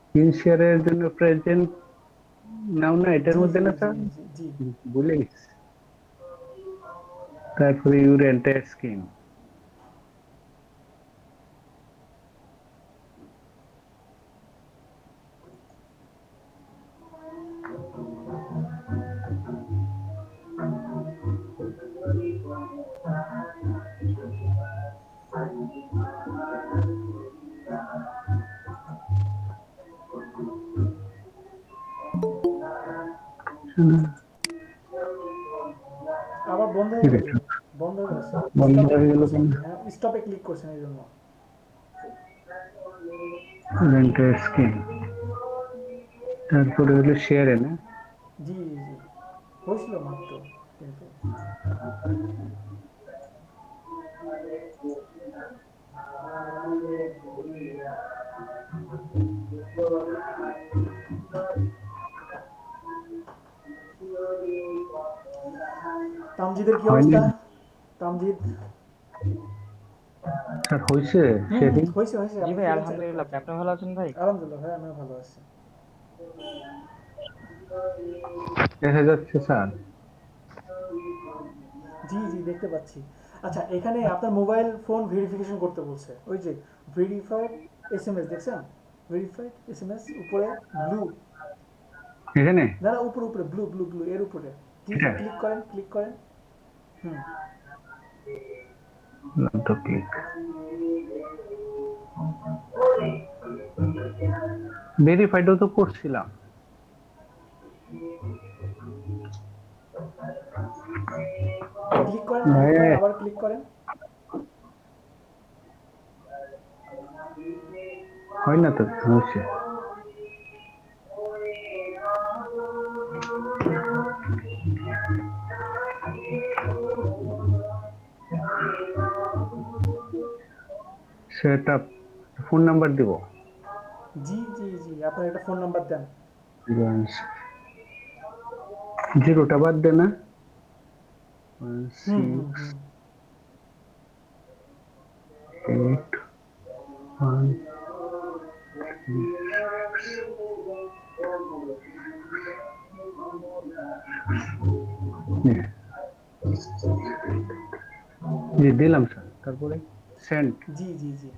Screen শেয়ারের জন্য present নাও না এটার জি মধ্যে জি না জি স্যার? জি জি। ভুলে গেছি। তারপরে ইউর এন্টায়ার স্ক্রিন। আবার বন্ধ হয়ে গেল কেন? বন্ধ হয়ে গেল স্যার, বন্ধ স্টপে হয়ে ক্লিক গেল করছেন কেন? কি? হ্যাঁ, স্টপে ক্লিক করছেন এই জন্য। এন্টায়ার স্ক্রিন, তারপরে হলো শেয়ারে না? জি জি জি, হয়েছিল মাত্র কিন্তু। তামজিদের কি হয়নি অবস্থা? তামজিদ? স্যার, হয়েছে হুম হুম, শেয়ারিং। হয়েছে হয়েছে, জি আপনি ভাই, ফ্রিল্যান্সার করতে আলহামদুলিল্লাহ। পারছেন। আপনি ভালো আছেন ভাই? আলহামদুলিল্লাহ ভাই, আমিও ভালো আছি। দেখা যাচ্ছে স্যার। জি জি, দেখতে পাচ্ছি। আচ্ছা, এখানে আপনার মোবাইল ফোন ভেরিফিকেশন করতে বলছে, ওই যে ভেরিফাইড এসএমএস দেখছেন? ভেরিফাইড এসএমএস উপরে ব্লু। এখানে না না, উপরে উপরে ব্লু ব্লু ব্লু, এর উপরে ক্লিক এটা ক্লিক করেন, ক্লিক করেন। হুম। তো ক্লিক, ভেরিফাইডও তো করছিলাম। ক্লিক করেন, ক্লিক করেন, ভাই, আবার ক্লিক করেন। হয় না তো, হচ্ছে। সেটা ফোন নাম্বার দিব। জি জি জি, আপনার একটা ফোন নাম্বার দেন। জিরোটা বাদ দে না। হুম হুম সিক্স হুম। এইট ওয়ান জি দিলাম স্যার, তারপরে সেন্ড। জি জি জি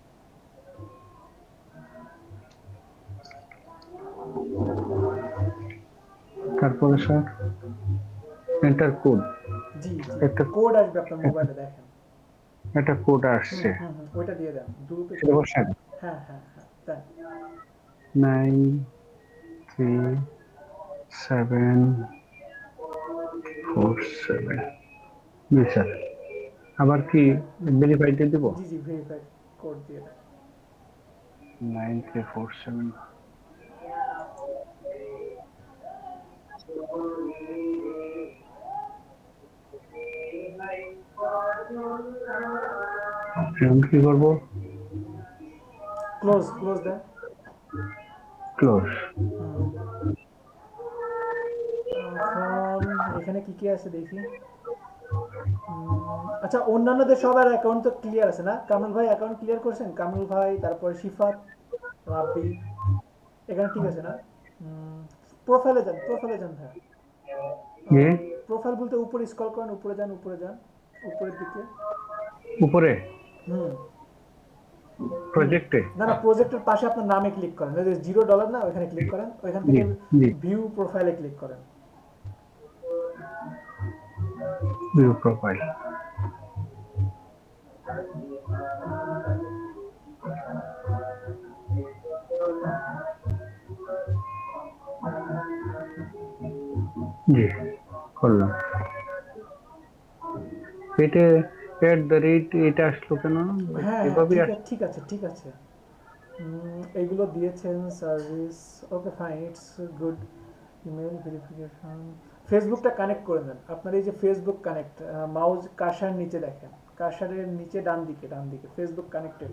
তারপরে স্যার এন্টার কোড। জি জি, একটা কোড আসবে আপনার একটা মোবাইলে, দেখেন। একটা কোড হুম আসছে, হুম হুম, ওইটা দিয়ে দেন, দ্রুত সেটা দিয়ে দেন। বসান। হ্যাঁ হ্যাঁ হ্যাঁ, দেন। 934747। জি স্যার, আবার কি ভেরিফাইড দিব? জি জি, ভেরিফাইড কোড দিয়ে দেন। 9347। এখন কি করবো? ক্লোজ ক্লোজ দেন। ক্লোজ। হুম। এখন এখানে কি কি আছে দেখি। আচ্ছা, অন্যান্যদের সবার অ্যাকাউন্ট তো ক্লিয়ার আছে না? কামরুল ভাই অ্যাকাউন্ট ক্লিয়ার করছেন? কামরুল ভাই, তারপর শিফাত, রাব্বি, এখানে ঠিক আছে না? প্রোফাইলে যান, প্রোফাইলে যান ভাইয়া। যে প্রোফাইল বলতে উপরে স্ক্রল করেন, উপরে যান, উপরে যান, উপরের দিকে। উপরে হুম হুম। প্রজেক্টে। না না, প্রজেক্টের পাশে আপনার নামে ক্লিক করেন, ওই যে $0 না, ওইখানে ক্লিক করেন, ওইখান জি থেকে জি, ভিউ প্রোফাইলে ক্লিক করেন। View profile. জি, করলাম। এটা @ এটা আসলো কেন? হ্যাঁ হ্যাঁ, এভাবেই ঠিক আস। আছে ঠিক আছে ঠিক আছে। এইগুলো দিয়েছেন service. Okay fine, it's good. Email verification. ফেসবুকটা কানেক্ট করে নেন, আপনার এই যে ফেসবুক কানেক্ট, মাউস কার্সার নিচে দেখেন, কার্সারের নিচে ডান দিকে, ডান দিকে ফেসবুক কানেক্টেড।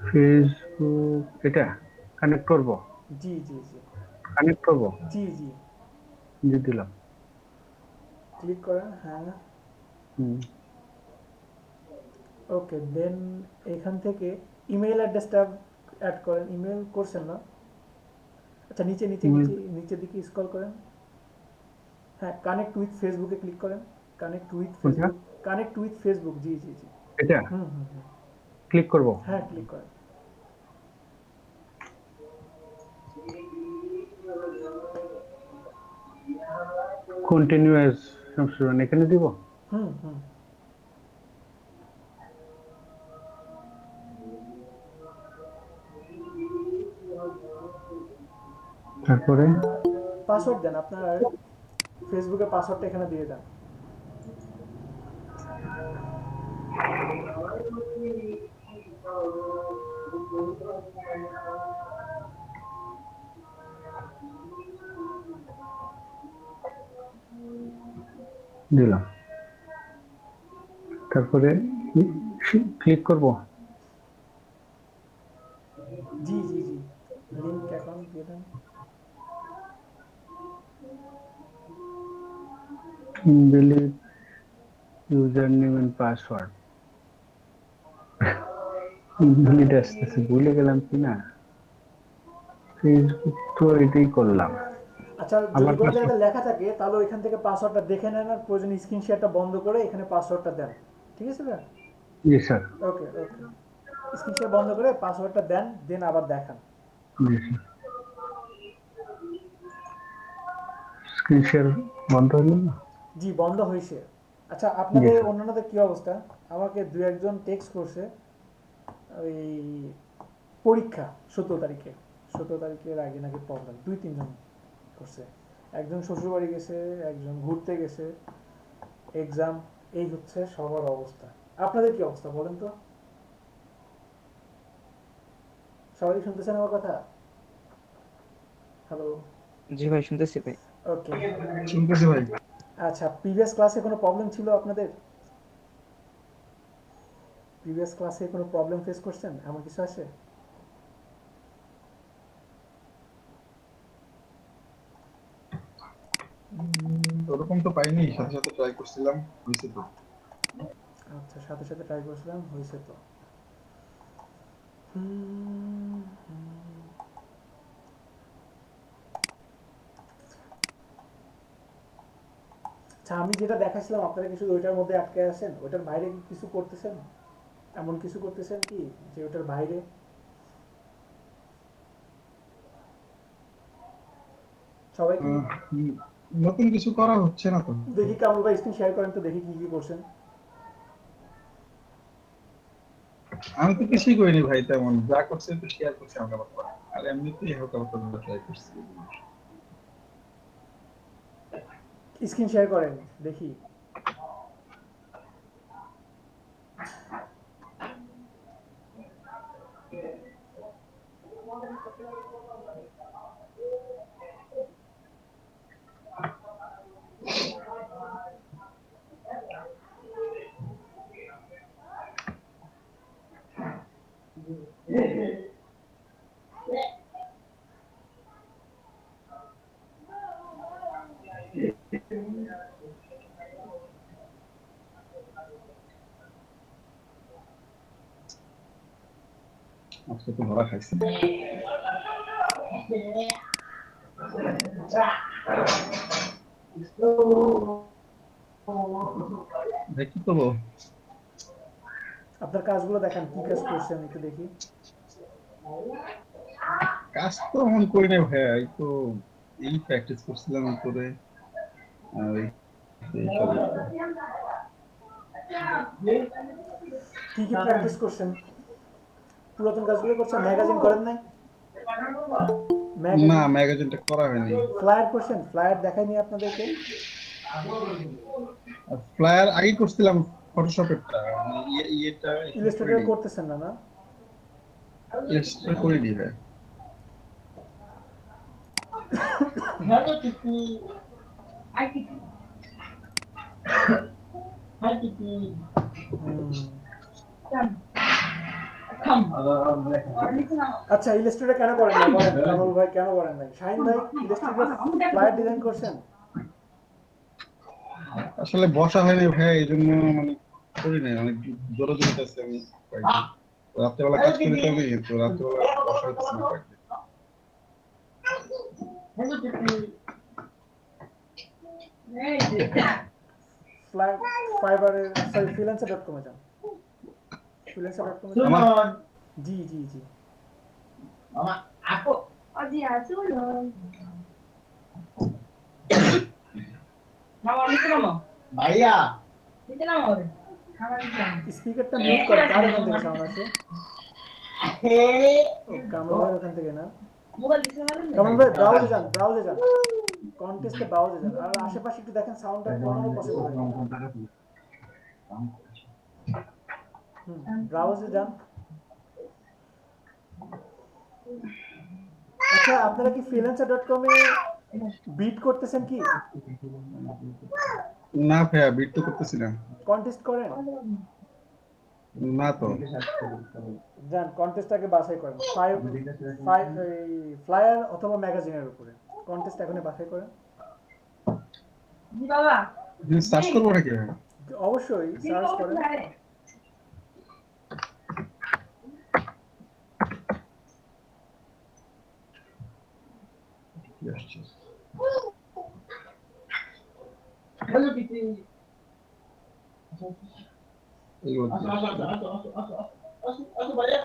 ফেসবুক এটা কানেক্ট করব। জি জি জি কানেক্ট করব। জি জি, জি দিলাম। ক্লিক করেন, হ্যাঁ। হুম। ওকে দেন, এখান থেকে ইমেল অ্যাড্রেসটা অ্যাড করেন, ইমেল করছেন না? আচ্ছা নিচে নিচে email নিচে নিচের দিকে স্ক্রল করেন। হ্যাঁ, কানেক্ট উইথ ফেসবুকে ক্লিক করেন। কানেক্ট উইথ কোনটা? ফেসবুক, কানেক্ট উইথ ফেসবুক, জি জি জি। এটা হুম হুম হুম, ক্লিক করব। হ্যাঁ ক্লিক করেন। কন্টিনিউ অ্যাজ শামসুরান এখানে দিব। হুম হুম। তারপরে পাসওয়ার্ড দেন, আপনার ফেসবুকের পাসওয়ার্ডটা এখানে দিয়ে দেন। দিলাম। তারপরে ক্লিক করব। জি জি জি, লিঙ্ক অ্যাকাউন্ট দিয়ে দেন। Delete user name and password. Delete আসতেছে, ভুলে গেলাম কিনা। ফেসবুক তো এটাই করলাম। আচ্ছা যদি আবার কোনো পাসওয়ার্ড। জায়গাতে লেখা থাকে তাহলে ওইখান থেকে পাসওয়ার্ডটা দেখে নেন, আর প্রয়োজন স্ক্রিন শেয়ারটা বন্ধ করে এখানে পাসওয়ার্ডটা দেন। ঠিক আছে স্যার? জি স্যার। ওকে ওকে, স্ক্রিন শেয়ার বন্ধ করে পাসওয়ার্ডটা দেন, দেন আবার দেখান। জি স্যার। স্ক্রিন শেয়ার বন্ধ হলো না। জি বন্ধ হয়েছে। আচ্ছা জি আপনাদের স্যার। অন্যান্যদের কি অবস্থা? আমাকে দু একজন টেক্সট করছে ওই পরীক্ষা 17 তারিখে, 17 তারিখের আগে নাকি প্রবলেম, দুই তিনজন করছে। একজন শ্বশুরবাড়ি গেছে, একজন ঘুরতে গেছে, এক্সাম, এই হচ্ছে সবার অবস্থা। আপনাদের কি অবস্থা বলেন তো? সবাই শুনতেছেন আমার কথা? হ্যালো? জি ভাই, শুনতেছি ভাই। ওকে। শুনতেছি ভাই। আচ্ছা প্রিভিয়াস ক্লাসে কোনো প্রবলেম ছিল আপনাদের? প্রিভিয়াস ক্লাসে কোনো প্রবলেম ফেস করছেন, এমন কিছু আছে? ওরকম তো পাইনি, সাথে সাথে ট্রাই করছিলাম, হয়েছে তো। আচ্ছা সাথে সাথে ট্রাই করেছিলাম, হয়েছে তো। হুম, হুম। আচ্ছা আমি যেটা দেখাচ্ছিলাম আপনারা কি শুধু ওইটার মধ্যে আটকে আছেন? ওইটার বাইরে কি কিছু করতেছেন? এমন কিছু করতেছেন কি যে ওটার বাইরে? সবাই কি? উম, নতুন কিছু করা হচ্ছে না তো। দেখি কামরুল ভাই স্ক্রিন শেয়ার করেন তো, দেখি কি কি করছেন। আমি তো কিছুই করিনি ভাই, তেমন যা করছে তো শেয়ার করছি আমরা আবার পরে। আর এমনিতেই হালকা হালকা ট্রাই করছি। স্ক্রিন শেয়ার করেন দেখি। আজকে তো ধরা খাইছি। দেখি তো আপনার কাজগুলো দেখান, কি কাজ করছেন একটু দেখি। কাজ তো এমন করি না ভাইয়া, এই তো এই প্র্যাকটিস করছিলাম করে। আর এইসব। কি কি প্র্যাকটিস করছেন? পুরাতন কাজগুলো করছেন? ম্যাগাজিন করেন নাই? না, ম্যাগাজিন ম্যাগাজিনটা করা হয়নি। ফ্লায়ার করছেন? ফ্লায়ার দেখায়নি আপনাদেরকে? ফ্লায়ার আগে করছিলাম, ফটোশপেরটা মানে ইয়েটা এখন ইলাস্ট্রেটর করিনি। করতেছেন না? না ইলাস্ট্রেটর করিনি ভাই। হুম। আচ্ছা ইলাস্ট্রেটর কেন করেন না বলেন, কামরুল ভাই কেন করেন নাই? শাহিন ভাই ইলাস্ট্রেটর ফ্লায়ার ডিজাইন করছেন? আসলে বসা হয়নি ভাই, এই জন্য মানে করি নাই, অনেক জোরে জোরে আছে আমি পাইনি। রাত্রেবেলা কাজ করে তো আমি তো রাত্রেবেলা বসা হচ্ছে না কয়েকদিন। ফাইবারে সরি freelancer.com এ যান। freelancer.com এ যান। আমার জি জি জি 어디 아주노? মামা নিচে নামো ভাইয়া নিচে নামো খাবার দিতে স্পিকারটা মিউট করেন, কার ওখান থেকে সাউন্ড আসে? ও কামরুল ভাই ওখান থেকে না। মোবাইল দিতে পারবেন না কামরুল ভাই ব্রাউজে যান, ব্রাউজে যান, কন্টেস্টে ব্রাউজে যান, আর আশেপাশে একটু দেখেন সাউন্ডটা কমানো পসিবল হয় ব্রাউজে যান। আচ্ছা আপনারা কি freelancer.com এ বিট করতেছেন কি? না ভাইয়া বিট তো করতেছি না। কন্টেস্ট করেন? না তো যান কন্টেস্টটাকে বাছাই করেন, ফ্লায়ার অথবা ম্যাগাজিনের উপরে কন্টেস্ট এখনই বাছাই করেন। জি বাবা সার্চ করবো নাকি? অবশ্যই সার্চ করেন। হ্যালো পিটি এগুলো আসো ভাইয়া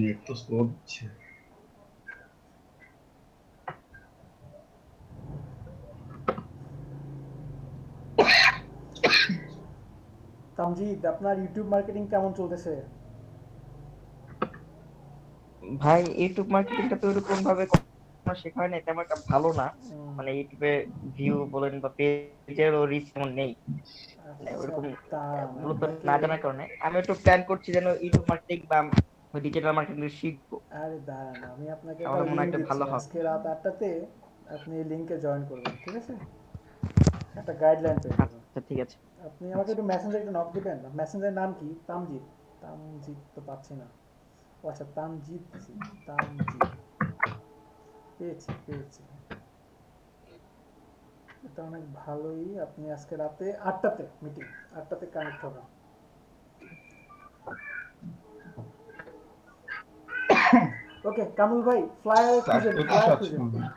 নেট তো স্লো হচ্ছে। তামজিদ আপনার ইউটিউব মার্কেটিং কেমন চলতেছে? ভাই ইউটিউব মার্কেটিংটা তো ওরকম ভাবে কখনো শেখা হয় না, তেমন একটা ভালো না। মানে ইউটিউবে ভিউ বলেন বা পেজেরও রিচ তেমন নেই, মানে আচ্ছা ওরকম তা মূলত না জানার কারণে আমি একটু প্ল্যান করছি যেন ইউটিউব মার্কেটিং বা ডিজিটাল মার্কেটিং শিখবো, আরে দাঁড়ান আমি আপনাকে একটা তাহলে মনে হয় লিংক একটা দিচ্ছি, ভালো হবে। আজকে রাত 8টাতে আপনি এই লিংকে জয়েন করবেন, ঠিক আছে? একটা গাইডলাইন পেয়ে যাবেন। আচ্ছা ঠিক আছে। আপনি আমাকে একটু মেসেঞ্জারে একটু নক দিবেন। মেসেঞ্জারের নাম কি? তামজিদ। তামজিদ তো পাচ্ছি না। ও আচ্ছা তামজিদ দিছি, তামজিদ পেয়েছি পেয়েছি। এটা অনেক ভালোই। আপনি আজকে রাতে 8টাতে মিটিং, 8টাতে কানেক্ট হবেন। ওকে কামরুল ভাই ফ্লায়ার সার্চ খুঁজেন, করতে ফ্লায়ার পারছি খুঁজেন। না।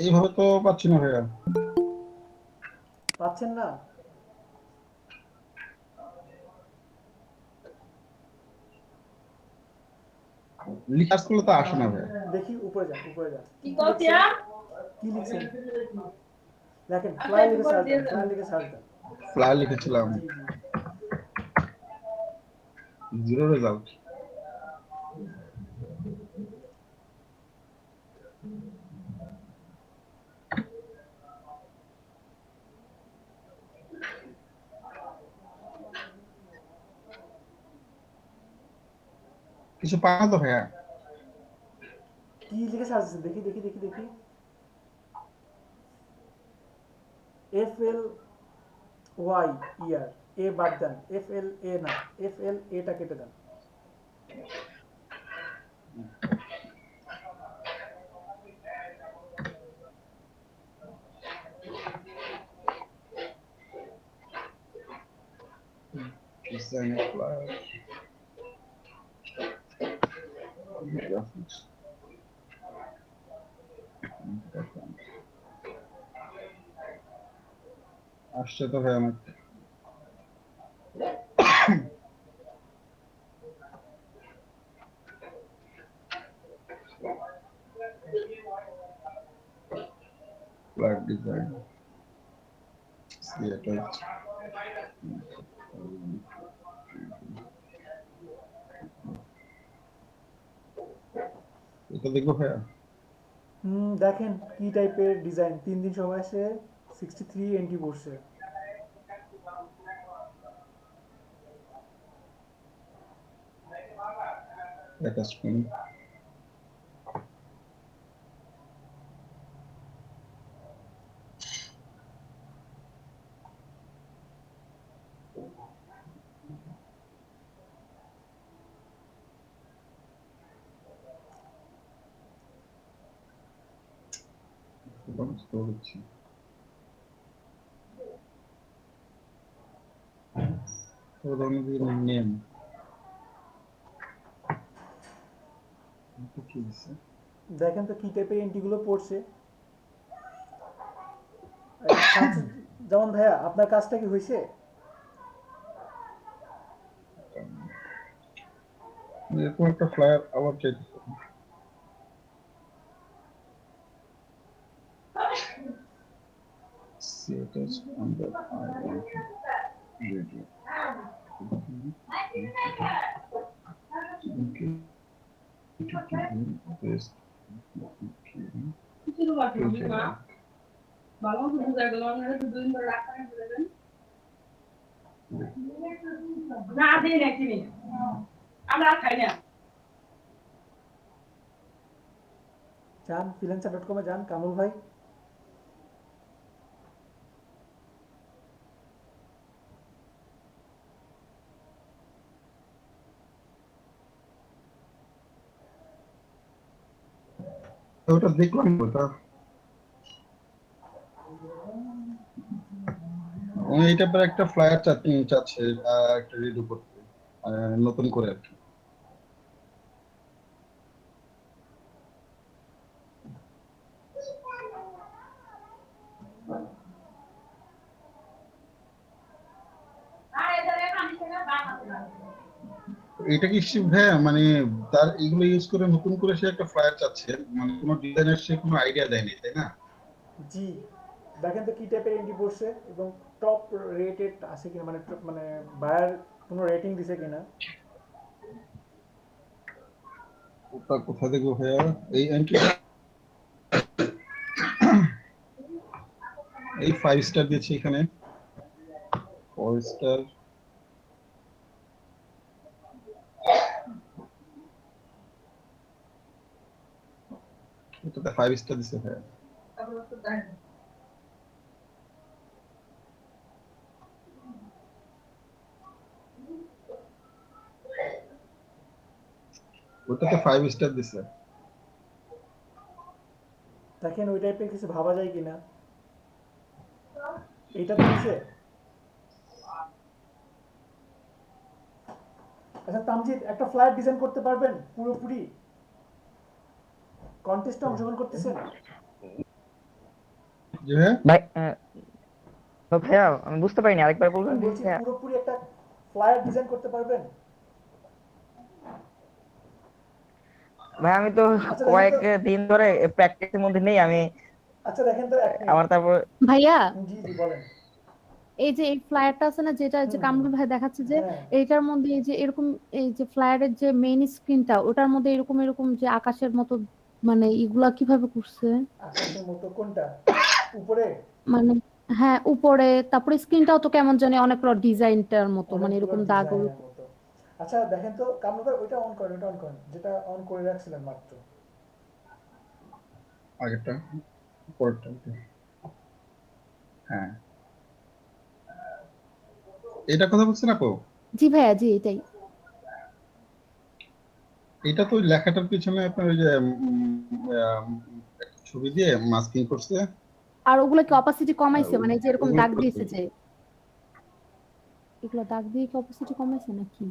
এইভাবে তো পাচ্ছি না ভাইয়া। পাচ্ছেন না? সার্চ করলে তো আসে না ভাইয়া। দেখি উপরে যান, উপরে যান। কি করছিয়া কি লিখছেন দেখেন, ফ্লায়ার লিখে সার্চ দেন, ফ্লায়ার লিখে সার্চ দেন। ফ্লায়ার লিখেছিলাম, জি জি জিরো রেজাল্ট। কিছু পাওয়া তো ভাইয়া। কি লিখে সার্চ দিচ্ছেন দেখি দেখি দেখি দেখি। FLY ইয়ার এ বাদ দেন, FLA না, FLA টা কেটে দেন। Design a flyer. Graphics. আসছে তো ভাই আমার। Flag design. See attached. এটা দেখবো ভাইয়া। দেখেন কি টাইপের ডিজাইন। 3 দিন সময় আছে, 63 এন্ট্রি পড়ছে। অ্যাটাচমেন্ট হচ্ছে নেম কি দিছে দেখেন তো কি টাইপের এন্ট্রিগুলো পড়ছে। যেমন ভাইয়া আপনার কাজটা কি হয়েছে? এরকম একটা ফ্লায়ার আবার চাইতেছে status on the video okay best কিছু বাকি না ভালো করে বুঝা গেল না দুদিন ধরে রাখতে দেবেন না দেই না কিনি আমরা খাই না যান freelancer.com এ যান কামরুল ভাই। ওটা দেখলাম ওটা এইটা পর একটা ফ্লায়ার চাচ্ছে একটা রিডু করতে নতুন করে আর কি এটা কি শিব ভাইয়া মানে তার এগুলো ইউজ করে নতুন করে সে একটা ফ্লায়ার চাচ্ছে মানে কোনো ডিজাইনের সে কোনো আইডিয়া দেয়নি তাই না? জি দেখেন তো কি টাইপের এন্ট্রি পড়ছে এবং টপ রেটেড আছে কিনা, মানে বায়ার কোনো রেটিং দিছে কিনা। ওটা কোথায় দেখবো ভাইয়া এই এন্ট্রি এই 5 স্টার দিয়েছি এখানে 4 স্টার এটাতে 5 স্টার দিছে ভাইয়া তারপর তো দেন ওটাতে 5 স্টার দিছে দেখেন ওই টাইপের কিছু ভাবা যায় কিনা। এইটা দিছে। আচ্ছা তামজিদ একটা ফ্ল্যাট ডিজাইন করতে পারবেন পুরোপুরি? কন্টেস্টে অংশগ্রহণ করতেছেন? জি ভাইয়া ভাই তো ভাইয়া আমি বুঝতে পারিনি, আরেকবার বলবেন আমি বলছি ভাইয়া? পুরোপুরি একটা ফ্লায়ার ডিজাইন করতে পারবেন? ভাই আমি তো আচ্ছা, কয়েক দেখেন তো। দিন ধরে প্র্যাকটিসের মধ্যে নেই আমি। আচ্ছা দেখেন তো এক আমার মিনিট। তারপর ভাইয়া জি জি বলেন। এই যে এই ফ্লায়ারটা আছে না, যেটা যে হুম, কামরুল ভাই দেখাচ্ছে, যে হ্যাঁ এইটার মধ্যে এই যে এরকম, এই যে ফ্লায়ারের যে মেইন স্ক্রিনটা, ওটার মধ্যে এরকম এরকম যে আকাশের মতো, মানে এগুলা কিভাবে করছে? আকাশের মতো কোনটা? উপরে মানে হ্যাঁ উপরে, তারপরে স্ক্রিনটাও তো কেমন জানি অনেক ডিজাইনটার মতো, মানে অনেকগুলো এরকম দাগ। ডিজাইনের মতো। আচ্ছা দেখেন তো কামরুল ভাই ওইটা অন করেন, ওটা অন করেন যেটা অন করে রাখছিলেন মাত্র। আগেরটা পরেরটা হ্যাঁ এটা কথা বলছেন আপু? জি ভাইয়া, জি এটাই। এটা তো ওই লেখাটার পিছনে আপনার ওই যে একটা ছবি দিয়ে মাস্কিং করছে আর ওগুলো কি অপাসিটি কমাইছে, ওই- মানে এই যে এরকম ওগুলো দাগ করতে দিয়েছে হবে। যে, এগুলো দাগ দিয়ে কি অপাসিটি কমাইছে নাকি?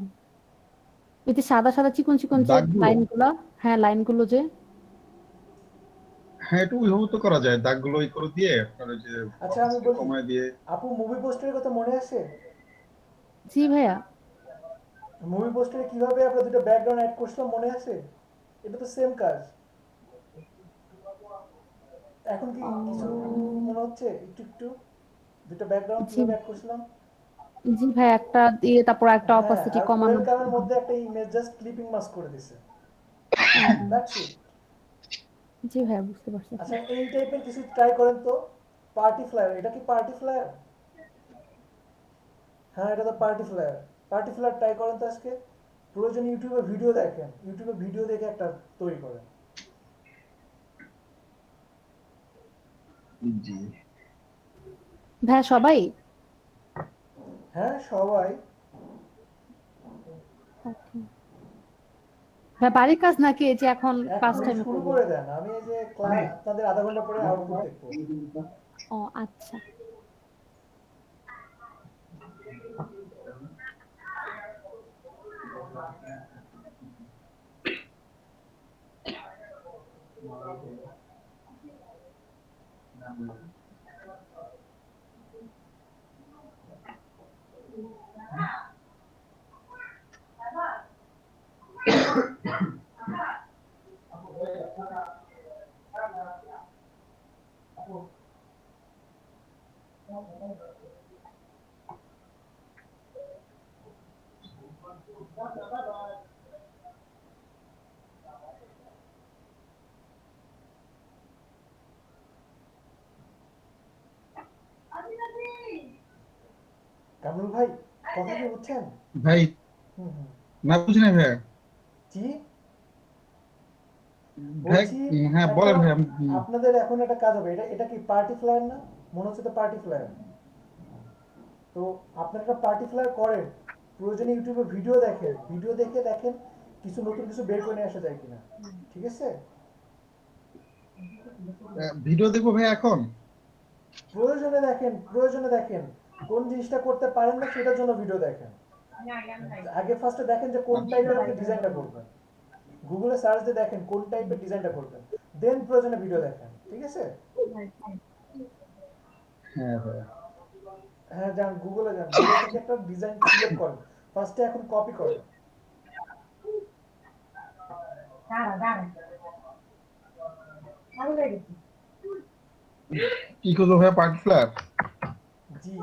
এই যে সাদা সাদা চিকন চিকন যে দাগগুলো? লাইনগুলো, হ্যাঁ লাইনগুলো যে, হ্যাঁ এটা ওইভাবে তো করা যায় দাগগুলো ওই করে দিয়ে আপনার ওই যে আচ্ছা আমি opacity বলি, কমায় দিয়ে আপু মুভি পোস্টারের কথা মনে আছে? জি ভাইয়া। মুভি পোস্টারে কিভাবে আমরা দুটো ব্যাকগ্রাউন্ড অ্যাড করছিলাম মনে আছে? এটা তো সেম কাজ। এখন কি কিছু মনে হচ্ছে একটু একটু? দুটো ব্যাকগ্রাউন্ড জি কিভাবে অ্যাড করছিলাম? জি ভাই, একটা দিয়ে তারপর একটা হ্যাঁ অপাসিটি আর কমানো। ওয়েলকামের মধ্যে একটা ইমেজ জাস্ট ক্লিপিং মাস্ক করে দিছে। That's it. জি ভাইয়া বুঝতে পারছি। আচ্ছা এই টাইপের কিছু ট্রাই করেন তো পার্টি ফ্লায়ার, এটা কি পার্টি ফ্লায়ার? হ্যাঁ এটা তো party flyer. Party flyer try করেন তো আজকে। প্রয়োজন ইউটিউবে ভিডিও দেখেন, ইউটিউবে ভিডিও দেখে একটা তৈরি করেন। জি ভাইয়া সবাই? হ্যাঁ সবাই। Okay. ভাইয়া বাড়ির কাজ নাকি এই যে এখন ক্লাস এখন টাইমে শুরু করবো? করে দেন, আমি এই যে ক্লাস আপনাদের আধা ঘন্টা পরে আউটপুট দেখবো। ও আচ্ছা। কামরুল ভাই কথা কি বুঝছেন? ভাই হুম হুম। না বুঝি না ভাই। জি ভাই বলছি হ্যাঁ একটা, বলেন ভাই আপনাদের এখন একটা কাজ হবে, এটা এটা কি পার্টি ফ্লায়ার না? মনে হচ্ছে তো পার্টি ফ্লায়ার। তো আপনারা একটা পার্টি ফ্লায়ার করেন, প্রয়োজনে ইউটিউবে ভিডিও দেখেন, ভিডিও দেখে দেখেন কিছু নতুন কিছু বের করে নিয়ে আসা যায় কিনা। ঠিক আছে? ভিডিও দেখবো ভাই এখন। প্রয়োজনে দেখেন, প্রয়োজনে দেখেন কোন জিনিসটা করতে পারেন না সেটার জন্য ভিডিও দেখেন। আগে ফার্স্টে দেখেন যে কোন টাইপের আপনি ডিজাইনটা করবেন, গুগলে সার্চ দিয়ে দেখেন কোন টাইপের ডিজাইনটা করবেন, দেন প্রয়োজনে ভিডিও দেখেন। ঠিক আছে? হ্যাঁ ভাই হ্যাঁ যান গুগলে যান, গুগল থেকে একটা ডিজাইন সিলেক্ট করেন, ফার্স্টে এখন কপি করেন। কি করবো ভাই পার্টি ফ্লায়ার? জি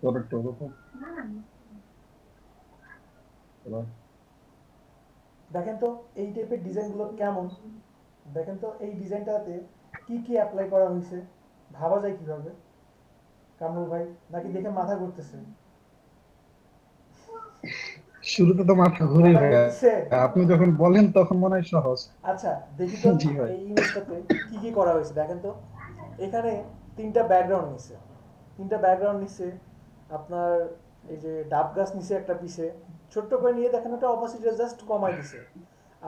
তোর একটু ওরকম দেখেন তো এই টাইপের ডিজাইনগুলো কেমন, দেখেন তো এই ডিজাইনটাতে কি কি অ্যাপ্লাই করা হয়েছে, ভাবা যায় কিভাবে? কামরুল ভাই নাকি দেখে মাথা ঘুরতেছে? শুরুতে তো মাথা ঘুরে মাথা ভাই, ঘুরতেছে? আপনি যখন বলেন তখন মনে হয় সহজ। আচ্ছা দেখি তো জি ভাই এই ইমেজটাতে কি কি করা হয়েছে। দেখেন তো এখানে তিনটা ব্যাকগ্রাউন্ড নিছে, তিনটা ব্যাকগ্রাউন্ড নিছে আপনার, এই যে ডাব গাছ নিছে একটা পিছে ছোট্ট করে নিয়ে, দেখেন একটা অপোজিটে জাস্ট কমাই দিছে।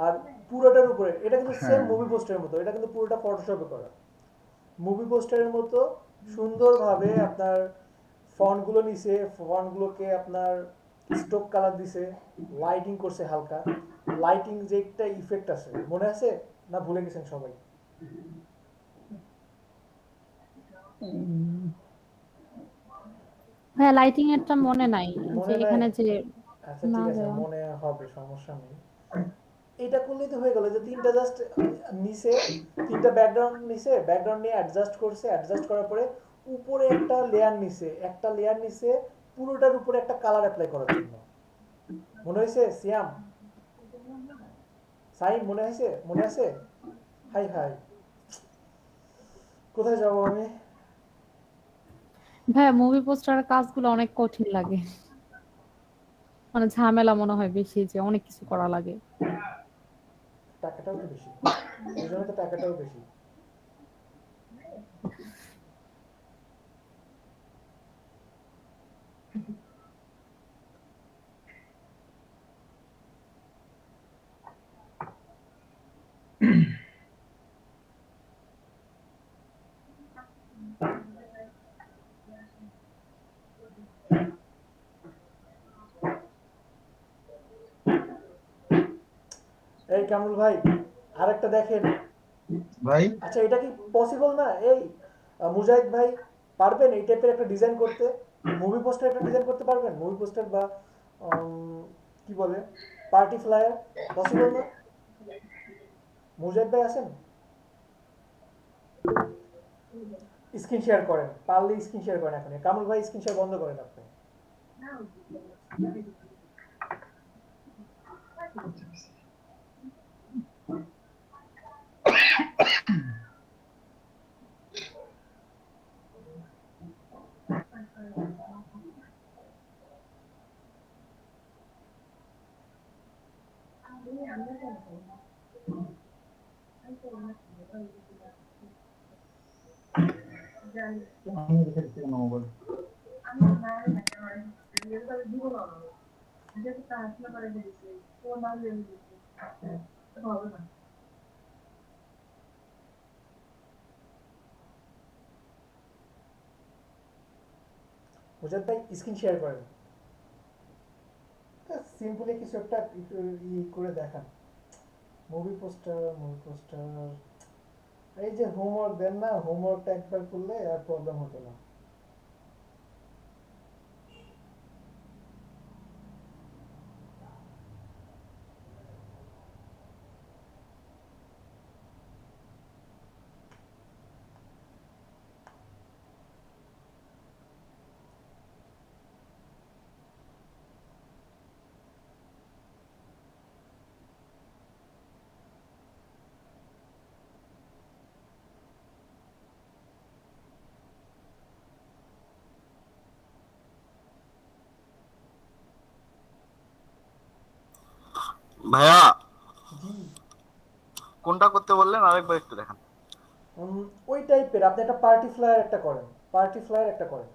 আর পুরোটার উপরে এটা কিন্তু সেম হ্যাঁ মুভি পোস্টারের মতো, এটা কিন্তু পুরোটা ফটোশপে করা, মুভি পোস্টারের মতো সুন্দরভাবে আপনার ফন্টগুলো নিছে, ফন্টগুলোকে আপনার স্টোক কালার দিছে, লাইটিং করছে হালকা, লাইটিং যে একটা ইফেক্ট আছে মনে আছে না ভুলে গেছেন সবাই? ভাইয়া লাইটিং এরটা মনে নাই যে মনে নাই? এখানে যে। আচ্ছা না ঠিক আছে ভাইয়া। মনে হবে, সমস্যা নেই। এটা করলেই তো হয়ে গেল যে তিনটা জাস্ট নিচে, তিনটা ব্যাকগ্রাউন্ড নিচে, ব্যাকগ্রাউন্ড নিয়ে অ্যাডজাস্ট করছে, অ্যাডজাস্ট করার পরে উপরে একটা লেয়ার নিচে, একটা লেয়ার নিচে পুরোটার উপরে একটা কালার অ্যাপ্লাই করার জন্য। মনে হয়েছে সিয়াম? সাইম মনে হয়েছে? মনে আছে? হাই হাই কোথায় যাবো আমি? ভাইয়া মুভি পোস্টারের কাজগুলো অনেক কঠিন লাগে, মানে ঝামেলা মনে হয় বেশি, যে অনেক কিছু করা লাগে। টাকাটাও তো বেশি, এই জন্য তো টাকাটাও বেশি। এই কামরুল ভাই, আরেকটা দেখেন। ভাই আচ্ছা, এটা কি পসিবল না? এই মুজাহিদ ভাই, পারবেন এই টাইপের একটা ডিজাইন করতে? মুভি পোস্টার একটা ডিজাইন করতে পারবেন? মুভি পোস্টার বা কি বলে, পার্টি ফ্লায়ার, পসিবল না? মুজাহিদ ভাই আছেন? স্ক্রিন শেয়ার করেন, পারলে স্ক্রিন শেয়ার করেন এখন। কামরুল ভাই স্ক্রিন শেয়ার বন্ধ করেন আপনি। আমি রেখে দিচ্ছি কেন মোবাইল? মুজাহিদ ভাই স্ক্রিন শেয়ার করেন, সিম্পলি কিছু একটা একটু করে দেখান। মুভি পোস্টার, মুভি পোস্টার, এই যে হোমওয়ার্ক দেন না, হোমওয়ার্কটা একবার করলে আর প্রবলেম হতো না। ভাইয়া জি, কোনটা করতে বললেন আরেকবার একটু দেখান। ওই টাইপের আপনি একটা পার্টি ফ্লায়ার একটা করেন, পার্টি ফ্লায়ার একটা করেন।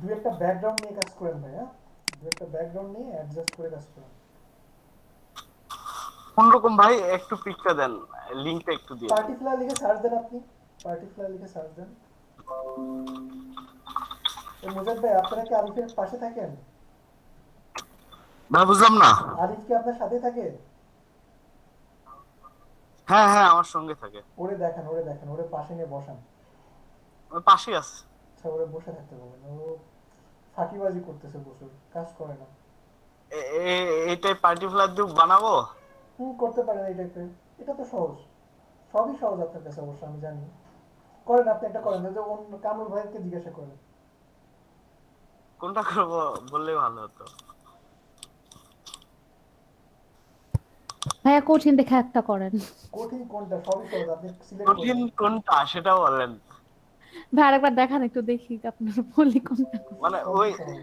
দু একটা ব্যাকগ্রাউন্ড নিয়ে কাজ করেন ভাই, হ্যাঁ, দু একটা ব্যাকগ্রাউন্ড নিয়ে অ্যাডজাস্ট করে কাজ করেন। কোন রকম ভাই একটু পিকটা দেন, লিংকটা একটু দিয়ে পার্টি ফ্লায়ার লিখে সার্চ দেন আপনি, পার্টি ফ্লায়ার লিখে সার্চ দেন। এই মুজাহিদ ভাই, আপনারা কি আরিফের পাশে থাকেন? ভাই বুঝলাম না। আরিফ কি আপনার সাথে থাকে? হ্যাঁ হ্যাঁ আমার সঙ্গে থাকে, ওরে দেখেন, ওরে দেখেন, ওরে পাশে নিয়ে বসান। ওর পাশেই আছে। আচ্ছা, ওরে বসে থাকতে বলেন, ও ফাঁকিবাজি করতেছে, প্রচুর কাজ করে না। এইটাই পার্টিকুলার দিয়ে বানাবো। করতে পারেন এই টাইপের, এটা তো সহজ, সবই সহজ আপনার কাছে অবশ্য, আমি জানি। করেন, আপনি একটা করেন, যে অন্য কামরুল ভাইকে জিজ্ঞাসা করেন। কোনটা করবো বললে ভালো হতো। ভাইয়া কঠিন দেখে একটা করেন। কঠিন কোনটা? সবই সহজ, আপনি সিলেক্ট কঠিন করবেন। কোনটা সেটা বলেন। ভাই আরেকবার দেখান একটু দেখি আপনার বলি কোনটা। মানে সবই ওই সহজ।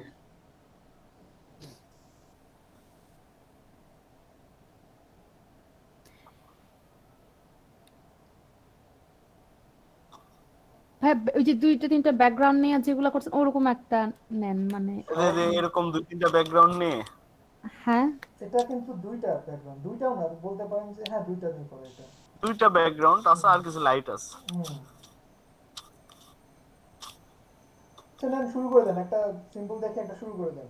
ভাই ওই যে দুইটা তিনটা ব্যাকগ্রাউন্ড নিয়ে যেগুলো করছেন ওরকম একটা নেন, মানে এরকম দুই তিনটা ব্যাকগ্রাউন্ড নিয়ে। হ্যাঁ এটা কিন্তু দুইটা ব্যাকগ্রাউন্ড, দুইটাও না, বলতে পারেন যে হ্যাঁ দুইটা দিয়ে করে এটা। দুইটা ব্যাকগ্রাউন্ড আছে আর কিছু লাইট আছে। নেন, শুরু করে দেন, একটা সিম্পল দেখে একটা শুরু করে দেন।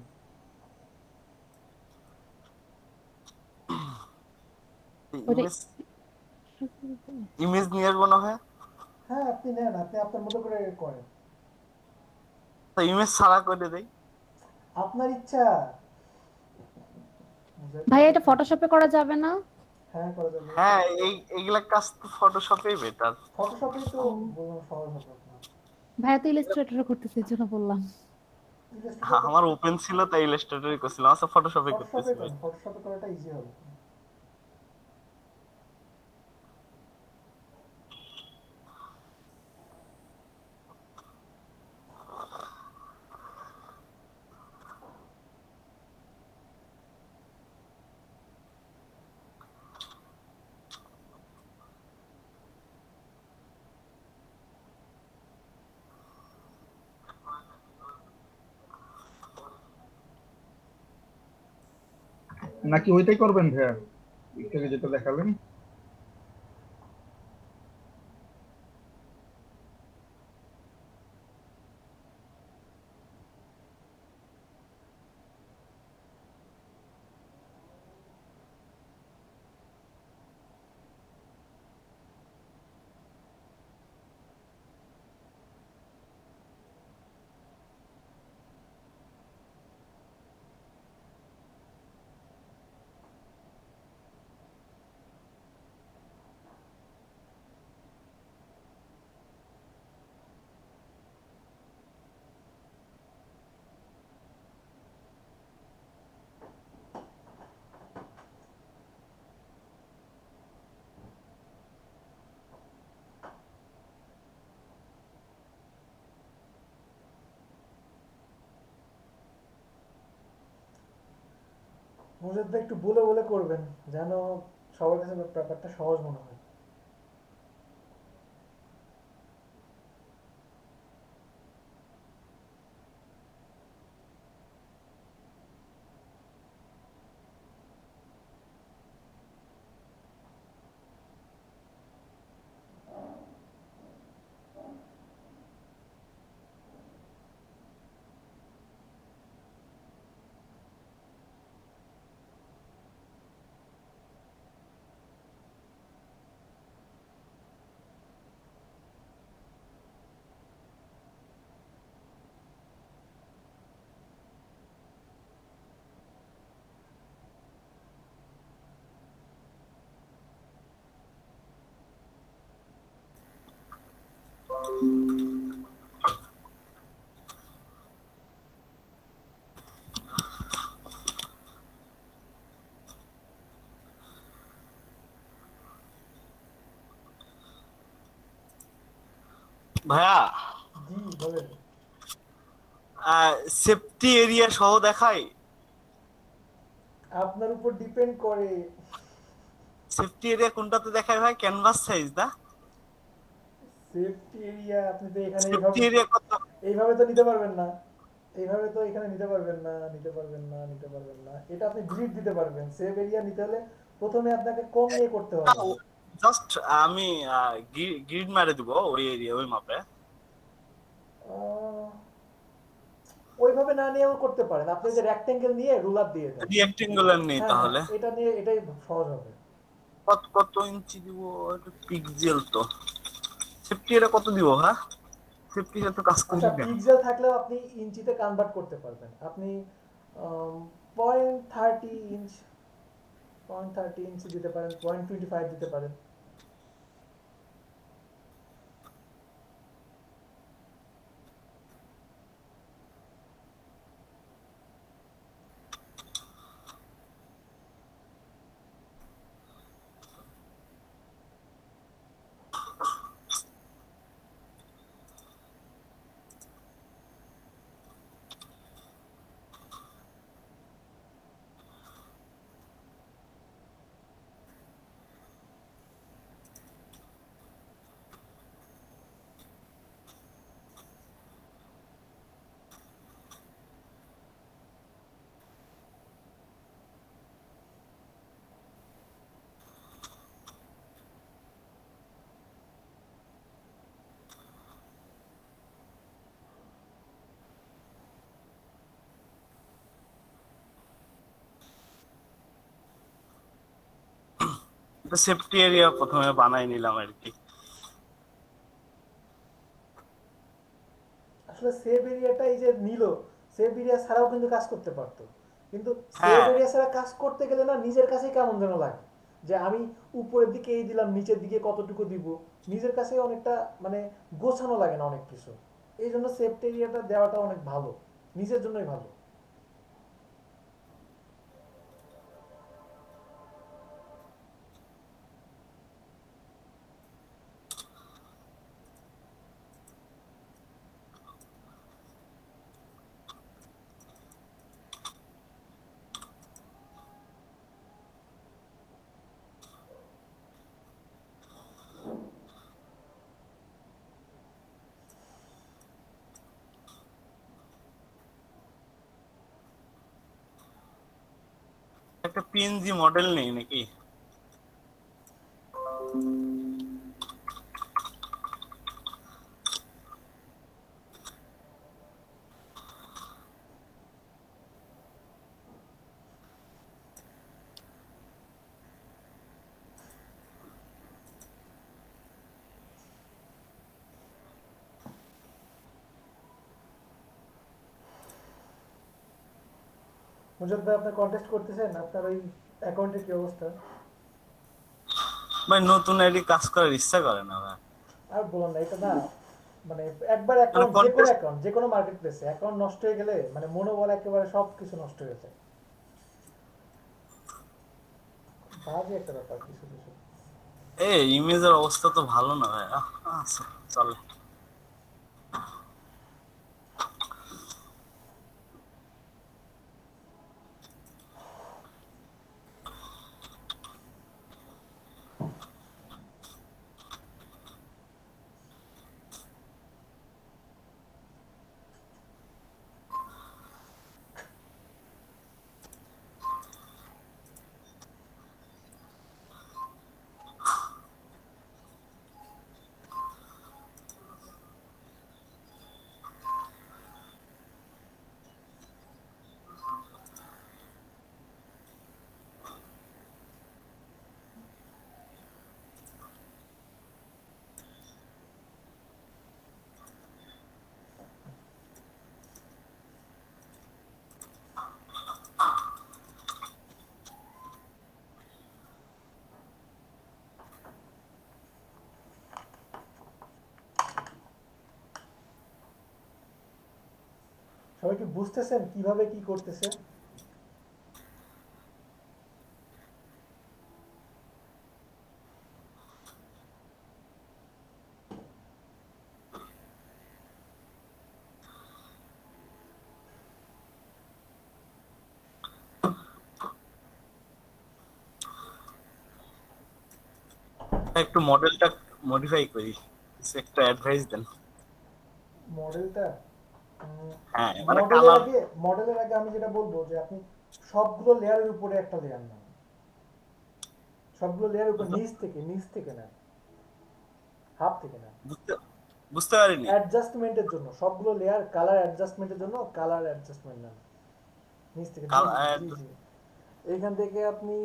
ওটা ইমেজ ইমেজ নিয়ে আসবো না হয়। হ্যাঁ, আপনি নেন, আপনি আপনার মতো করে করেন, তো ইমেজ ছাড়া করে দেই। আপনার ইচ্ছা। ভাই এটা ফটোশপে করা যাবে না? হ্যাঁ, করা যাবে। হ্যাঁ এইগুলা কাজ তো ফটোশপেই বেটার। ফটোশপেই তো বললাম সহজ হবে আপনার। ভাইয়া তো ইলাস্ট্রেটরে করতেছে এই জন্য বললাম। আমার ওপেন ছিল তাই ইলাস্ট্রেটরই করছিলাম। আচ্ছা ফটোশপে করতেছি ভাই। ফটোশপে করাটা ইজি হবে। নাকি ওইটাই করবেন ভাইয়া, একটু আগে যেটা দেখালেন? মুজাদ ভাই একটু বলে বলে করবেন, যেন সবার কাছে ব্যাপারটা সহজ মনে হয়। ভাইয়া জি বলেন। সেফটি এরিয়া সহ দেখাই? আপনার উপর ডিপেন্ড করে। সেফটি এরিয়া কোনটাতে দেখায় ভাই? ক্যানভাস সাইজ না? সেফটি এরিয়া আপনি তো এখানে সেফটি এইভাবে এরিয়া কত? এইভাবে তো নিতে পারবেন না। এইভাবে তো এখানে নিতে পারবেন না, নিতে পারবেন না, নিতে পারবেন না। এটা আপনি ডিলিট দিতে পারবেন। সেভ এরিয়া নিতে হলে প্রথমে আপনাকে কম নিয়ে করতে হবে। জাস্ট আমি গ্রিড মারে দিব ওই এরিয়া, ওই মাপে। আহ, ওইভাবে না নিয়েও করতে পারেন। আপনি যে রেক্টেঙ্গেল নিয়ে রুলার দিয়ে দেন। রেক্টেঙ্গুলার নেই হ্যাঁ হ্যাঁ, তাহলে? এটা নিয়ে এটাই সহজ হবে। কত কত ইঞ্চি দিব? পিক্সেল তো সেফটি এরিয়া কত দিব? হ্যাঁ, সেফটি এরিয়া তো কাজ আচ্ছা, করবে কেন? পিক্সেল থাকলেও আপনি ইঞ্চিতে কনভার্ট করতে পারবেন। আপনি 0.30 ইঞ্চ, 0.30 ইঞ্চি দিতে পারেন, 0.25 দিতে পারেন। সেফটি এরিয়া প্রথমে বানাই নিলাম আর কি। আসলে সেভ এরিয়াটা এই যে নিল, সেভ এরিয়া ছাড়াও কিন্তু কাজ করতে পারতো। কিন্তু সেভ হ্যাঁ, এরিয়া ছাড়া কাজ করতে গেলে না নিজের কাছেই কেমন যেন লাগে, যে আমি উপরের দিকে এই দিলাম, নিচের দিকে কতটুকু দিব, নিজের কাছে অনেকটা মানে গোছানো লাগে না অনেক কিছু। এই জন্য সেভ এরিয়াটা দেওয়াটা অনেক ভালো, নিজের জন্যই ভালো। একটা পিএনজি মডেল নেই নাকি? মুজাদ ভাই আপনি কন্টেস্ট করতেছেন, আপনার ওই অ্যাকাউন্টের কি অবস্থা? ভাই নতুন আইডি কাজ করার ইচ্ছা করে না ভাই। আর বলুন না, এটা না মানে একবার মানে অ্যাকাউন্ট, যে কোনো কন্টেস্ট অ্যাকাউন্ট, যে কোনো মার্কেট প্লেসে অ্যাকাউন্ট নষ্ট হয়ে গেলে মানে মনোবল একেবারে সব কিছু নষ্ট হয়ে যায়। বাজে একটা ব্যাপার কিছু কিছু। ইমেজের অবস্থা তো ভালো না ভাই। আচ্ছা চলে। সবাই কি বুঝতেছেন কিভাবে কি করতেছে? একটু মডেলটা মডিফাই করি, কিছু একটা অ্যাডভাইস দেন। মডেলটা হ্যাঁ মানে মডেলের কালার। আগে, মডেলের আগে আমি যেটা বলবো যে আপনি সবগুলো লেয়ারের উপরে একটা লেয়ার নেন, সবগুলো লেয়ারের উপর নিচ থেকে নেন, হাফ থেকে নেন। বুঝতে বুঝতে পারিনি। অ্যাডজাস্টমেন্টের জন্য সবগুলো লেয়ার, কালার অ্যাডজাস্টমেন্টের জন্য কালার অ্যাডজাস্টমেন্ট নেন নিচ থেকে। জি জি, এইখান থেকে আপনি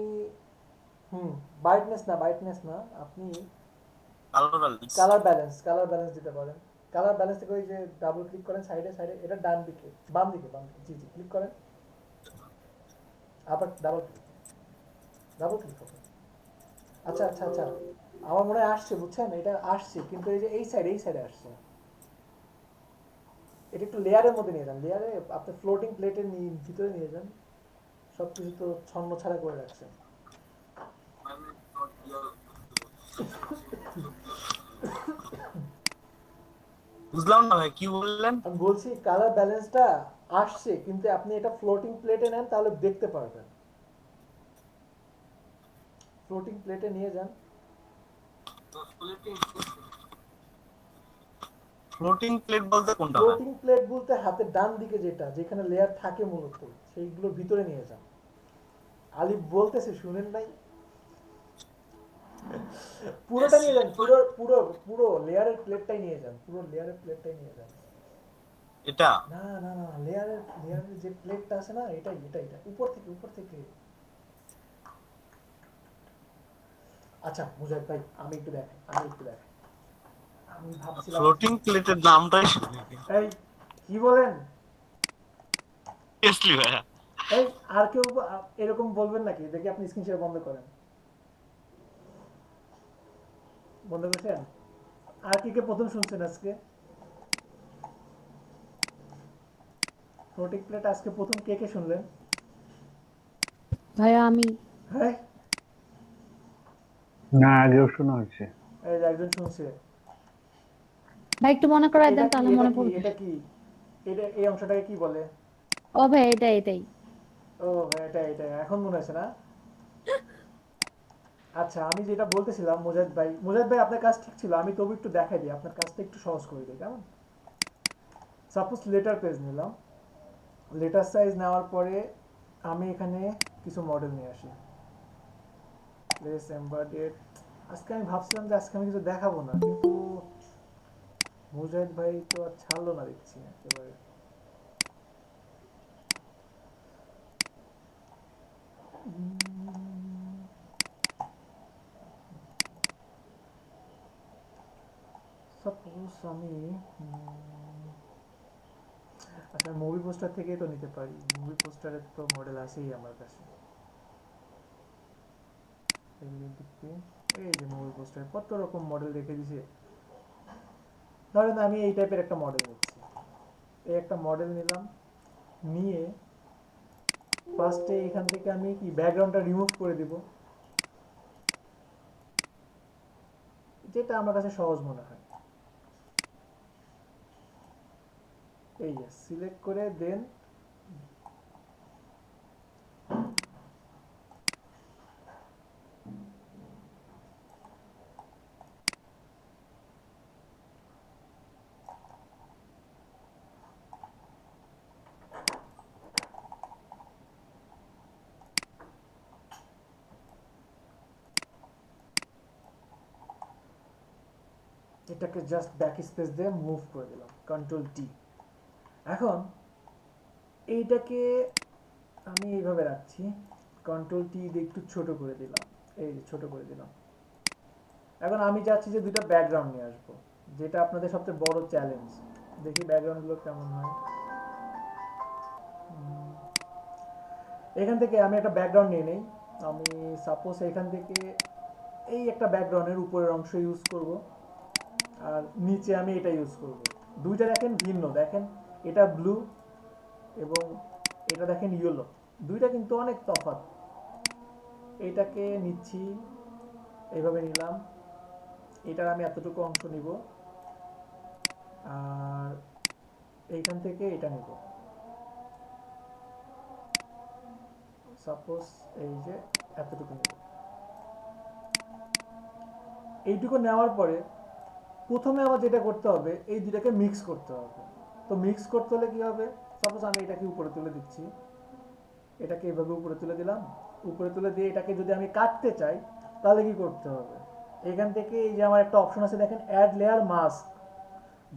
ব্রাইটনেস না, আপনি কালার ব্যালেন্স দিতে পারেন। কালার ব্যালেন্স থেকে ওই যে ডাবল ক্লিক করেন সাইডে সাইডে, এটা বাম দিকে, জি জি, ক্লিক করেন, আবার ডাবল ক্লিক হবে। আচ্ছা আচ্ছা আচ্ছা, আমার মনে হয় আসছে, বুঝছেন, এটা আসছে, কিন্তু এই যে এই সাইডে আসছে। এটা একটু লেয়ারের মধ্যে নিয়ে যান, লেয়ারে আপনি ফ্লোটিং প্লেটের ভিতরে নিয়ে যান, সব কিছু তো ছন্ন ছাড়া করে রাখছেন। বুঝলাম না ভাই কি বললেন। আমি বলছি কালার ব্যালেন্সটা আসছে, কিন্তু আপনি এটা ফ্লোটিং প্লেটে নেন তাহলে দেখতে পারবেন। ফ্লোটিং প্লেটে নিয়ে যান। ফ্লোটিং প্লেট বলতে কোনটা ভাই? ফ্লোটিং প্লেট বলতে হাতের ডান দিকে যেটা, যেখানে লেয়ার থাকে মূলত, সেইগুলো ভিতরে নিয়ে যান। আলিফ বলতেছে শুনেন নাই? পুরোটা নিয়ে যান, পুরো পুরো পুরো লেয়ারের প্লেটটাই নিয়ে যান, পুরো লেয়ারের প্লেটটাই নিয়ে যান। এটা না না না, লেয়ারের যে প্লেটটা আছে না, এটাই এটা এটা উপর থেকে। আচ্ছা মুজাহিদ ভাই, আমি একটু দেখাই। আমি ভাবছিলাম ফ্লোটিং প্লেটের নামটাই শুনি। এই কি বলেন? সিরিয়াসলি ভাই? এই আর কেউ এরকম বলবেন নাকি? দেখি আপনি স্ক্রিন শেয়ার বন্ধ করেন। বন্ধ করেছেন? আর কে প্রথম শুনছেন আজকে ফ্লোটিং প্লেট? আজকে প্রথম কে শুনলেন? ভাইয়া আমি। হ্যাঁ, না, আগেও শোনা হয়েছে। এই যে একজন শুনছে। ভাই একটু মনে করাই এটা দেন, কি তাহলে এটা মনে কি পড়বে। এটা কি এটা এই অংশটাকে কি বলে? ও ভাই এটাই। ও ভাই, এটা এখন মনে আছে না? আচ্ছা, আমি যেটা বলতেছিলাম, মুজাহিদ ভাই আপনার কাজ ঠিক ছিল, আমি তবু একটু দেখাই দিই, আপনার কাজটা একটু সহজ করে দিই। কেমন? সাপোজ লেটার পেজ নিলাম, লেটার সাইজ নেওয়ার পরে আমি এখানে কিছু মডেল নিয়ে আসি। প্লেস এমবেডেড, আজকে আমি ভাবছিলাম যে আজকে আমি কিছু দেখাবো না, কিন্তু মুজাহিদ ভাই তো আর ছাড়লো না দেখছি একেবারে। সাপোজ আমি আচ্ছা মুভি পোস্টার থেকেই তো নিতে পারি, মুভি পোস্টারের তো মডেল আছেই আমার কাছে। এই যে মুভি পোস্টার কত রকম মডেল রেখে দিছে। ধরেন আমি এই টাইপের একটা মডেল নিচ্ছি, এই একটা মডেল নিলাম, নিয়ে ফার্স্টে এখান থেকে আমি কি ব্যাকগ্রাউন্ডটা রিমুভ করে দিব, যেটা আমার কাছে সহজ মনে হয়। এই যে সিলেক্ট করে দেন এটাকে জাস্ট ব্যাক স্পেস দিয়ে মুভ করে দিলাম, কন্ট্রোল টি। এখন এইটাকে আমি এইভাবে রাখছি, কন্ট্রোল টি দিয়ে একটু ছোট করে দিলাম, এই যে ছোট করে দিলাম। এখন আমি চাচ্ছি যে দুটো ব্যাকগ্রাউন্ড নিয়ে আসবো, যেটা আপনাদের সবচেয়ে বড় চ্যালেঞ্জ। দেখি ব্যাকগ্রাউন্ডগুলো কেমন হয়। এখান থেকে আমি একটা ব্যাকগ্রাউন্ড নিয়ে নেই, আমি সাপোজ এখান থেকে এই একটা ব্যাকগ্রাউন্ডের উপরের অংশ ইউজ করব, আর নিচে আমি এটা ইউজ করব। দুইটা দেখেন ভিন্ন, দেখেন এটা ব্লু এবং এটা দেখেন ইয়েলো, দুইটা কিন্তু অনেক তফাৎ। এটাকে নিচ্ছি, এইভাবে নিলাম, এটার আমি এতটুকু অংশ নিব, আর এইখান থেকে এটা নিব। সাপোজ এই যে এতটুকু নিব। এইটুকু নেওয়ার পরে প্রথমে আমার যেটা করতে হবে, এই দুটাকে মিক্স করতে হবে। তো মিক্স করতে হলে কি হবে, সাপোজ আমি এটাকে উপরে তুলে দিচ্ছি, এটাকে এইভাবে উপরে তুলে দিলাম। উপরে তুলে দিয়ে এটাকে যদি আমি কাটতে চাই তাহলে কি করতে হবে, এখান থেকে এই যে আমার একটা অপশন আছে দেখেন, অ্যাড লেয়ার মাস্ক।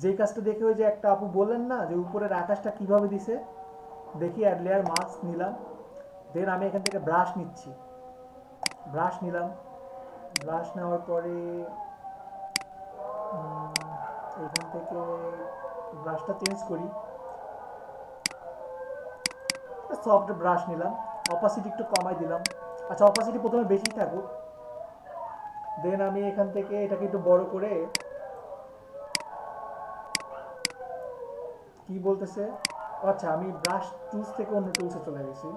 যেই কাজটা দেখে ওই যে একটা আপু বললেন না যে উপরের আকাশটা কিভাবে দিছে, দেখি অ্যাড লেয়ার মাস্ক নিলাম। দেন আমি এখান থেকে ব্রাশ নিচ্ছি, ব্রাশ নিলাম। ব্রাশ নেওয়ার পরে এখান থেকে ব্রাশটা চেঞ্জ করি, সফট ব্রাশ নিলাম, অপাসিটি একটু কমাই দিলাম। আচ্ছা অপাসিটি প্রথমে বেশি থাকুক, দেন আমি এখান থেকে এটাকে একটু বড় করে, কি বলতেছে, আচ্ছা আমি ব্রাশ টুলস থেকে অন্য টুলসে চলে গেছি।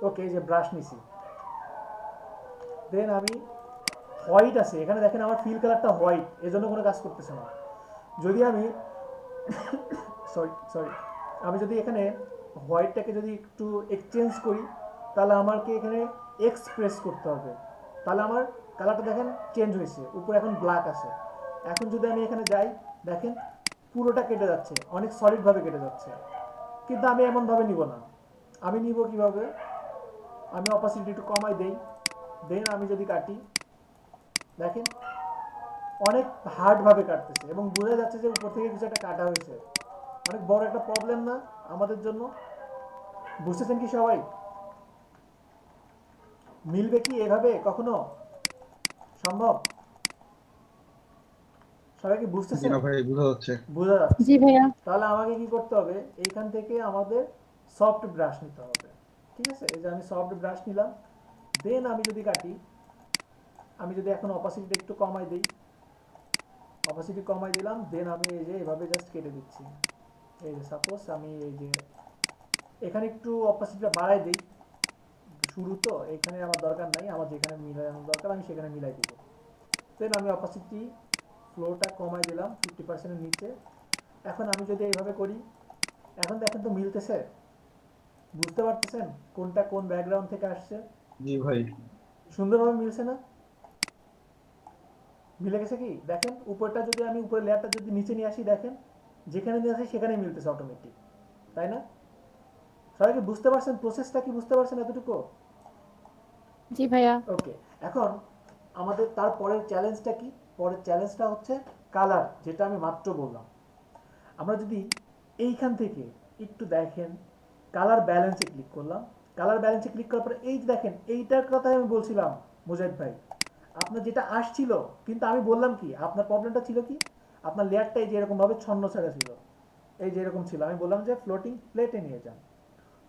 ওকে, এই যে ব্রাশ নিছি, দেন আমি হোয়াইট আছে এখানে দেখেন, আমার ফিল কালারটা হোয়াইট, এজন্য কোনো কাজ করতেছে না। যদি আমি সরি আমি যদি এখানে হোয়াইটটাকে যদি একটু এক্সচেঞ্জ করি, তাহলে আমাকে এখানে এক্সপ্রেস করতে হবে, তাহলে আমার কালারটা দেখেন চেঞ্জ হয়েছে, উপরে এখন ব্ল্যাক আছে। এখন যদি আমি এখানে যাই, দেখেন পুরোটা কেটে যাচ্ছে, অনেক সলিডভাবে কেটে যাচ্ছে। কিন্তু আমি এমনভাবে নিব না, আমি নিব কিভাবে, আমি অপাসিটি একটু কমাই দেই, দেন আমি যদি কাটি, দেখেন অনেক হার্ডভাবে কাটতেছে এবং বোঝা যাচ্ছে যে উপর থেকে কিছু একটা কাটা হয়েছে। অনেক বড় একটা প্রবলেম না আমাদের জন্য, বুঝতেছেন কি সবাই? মিলবে কি এভাবে কখনো সম্ভব? সবাই কি বুঝতেছেন? ভাই বোঝা যাচ্ছে। বোঝা যাচ্ছে। জি ভাইয়া। তাহলে আমাকে কি করতে হবে, এইখান থেকে আমাদের সফট ব্রাশ নিতে হবে। ঠিক আছে, এই যে আমি সফট ব্রাশ নিলাম, দেন আমি যদি কাটি, আমি যদি এখন অপাসিটিটা একটু কমাই দিই, অপাসিটি কমাই দিলাম, দেন আমি এই যে এভাবে জাস্ট কেটে দিচ্ছি। এই যে সাপোজ আমি এই যে এখানে একটু অপাসিটিটা বাড়াই দিই, শুরু তো এখানে আমার দরকার নাই, আমার যেখানে মিলানোর দরকার আমি সেখানে মিলাই দিব। দেন আমি অপাসিটি ফ্লোটা কমাই দিলাম 50%-এর নিচে। এখন আমি যদি এইভাবে করি, এখন দেখেন তো মিলতেছে, বুঝতে পারতেছেন কোনটা কোন ব্যাকগ্রাউন্ড থেকে আসছে? জি ভাই, সুন্দরভাবে মিলছে না? মিলে গেছে কি দেখেন, উপরটা যদি আমি উপরে লেয়ারটা যদি নিচে নিয়ে আসি, দেখেন যেখানে নিয়ে আসি সেখানে মিলতেছে অটোমেটিক, তাই না? সবাই কি বুঝতে পারছেন প্রসেসটা, কি বুঝতে পারছেন এতটুকু? জি ভাইয়া। ওকে, এখন আমাদের তারপরের চ্যালেঞ্জটা কি? পরের চ্যালেঞ্জটা হচ্ছে কালার, যেটা আমি মাত্র বললাম। আমরা যদি এইখান থেকে একটু দেখেন, কালার ব্যালেন্সে ক্লিক করলাম। কালার ব্যালেন্সে ক্লিক করার পরে এই যে দেখেন, এইটার কথাই আমি বলছিলাম মুজাহিদ ভাই, আপনার যেটা আসছিল, কিন্তু আমি বললাম কি আপনার প্রবলেমটা ছিল কি, আপনার লেয়ারটা এই যে এরকম ভাবে ছন্ন ছাড়া ছিল, এই যে এরকম ছিল। আমি বললাম যে ফ্লোটিং প্লেটে নিয়ে যান।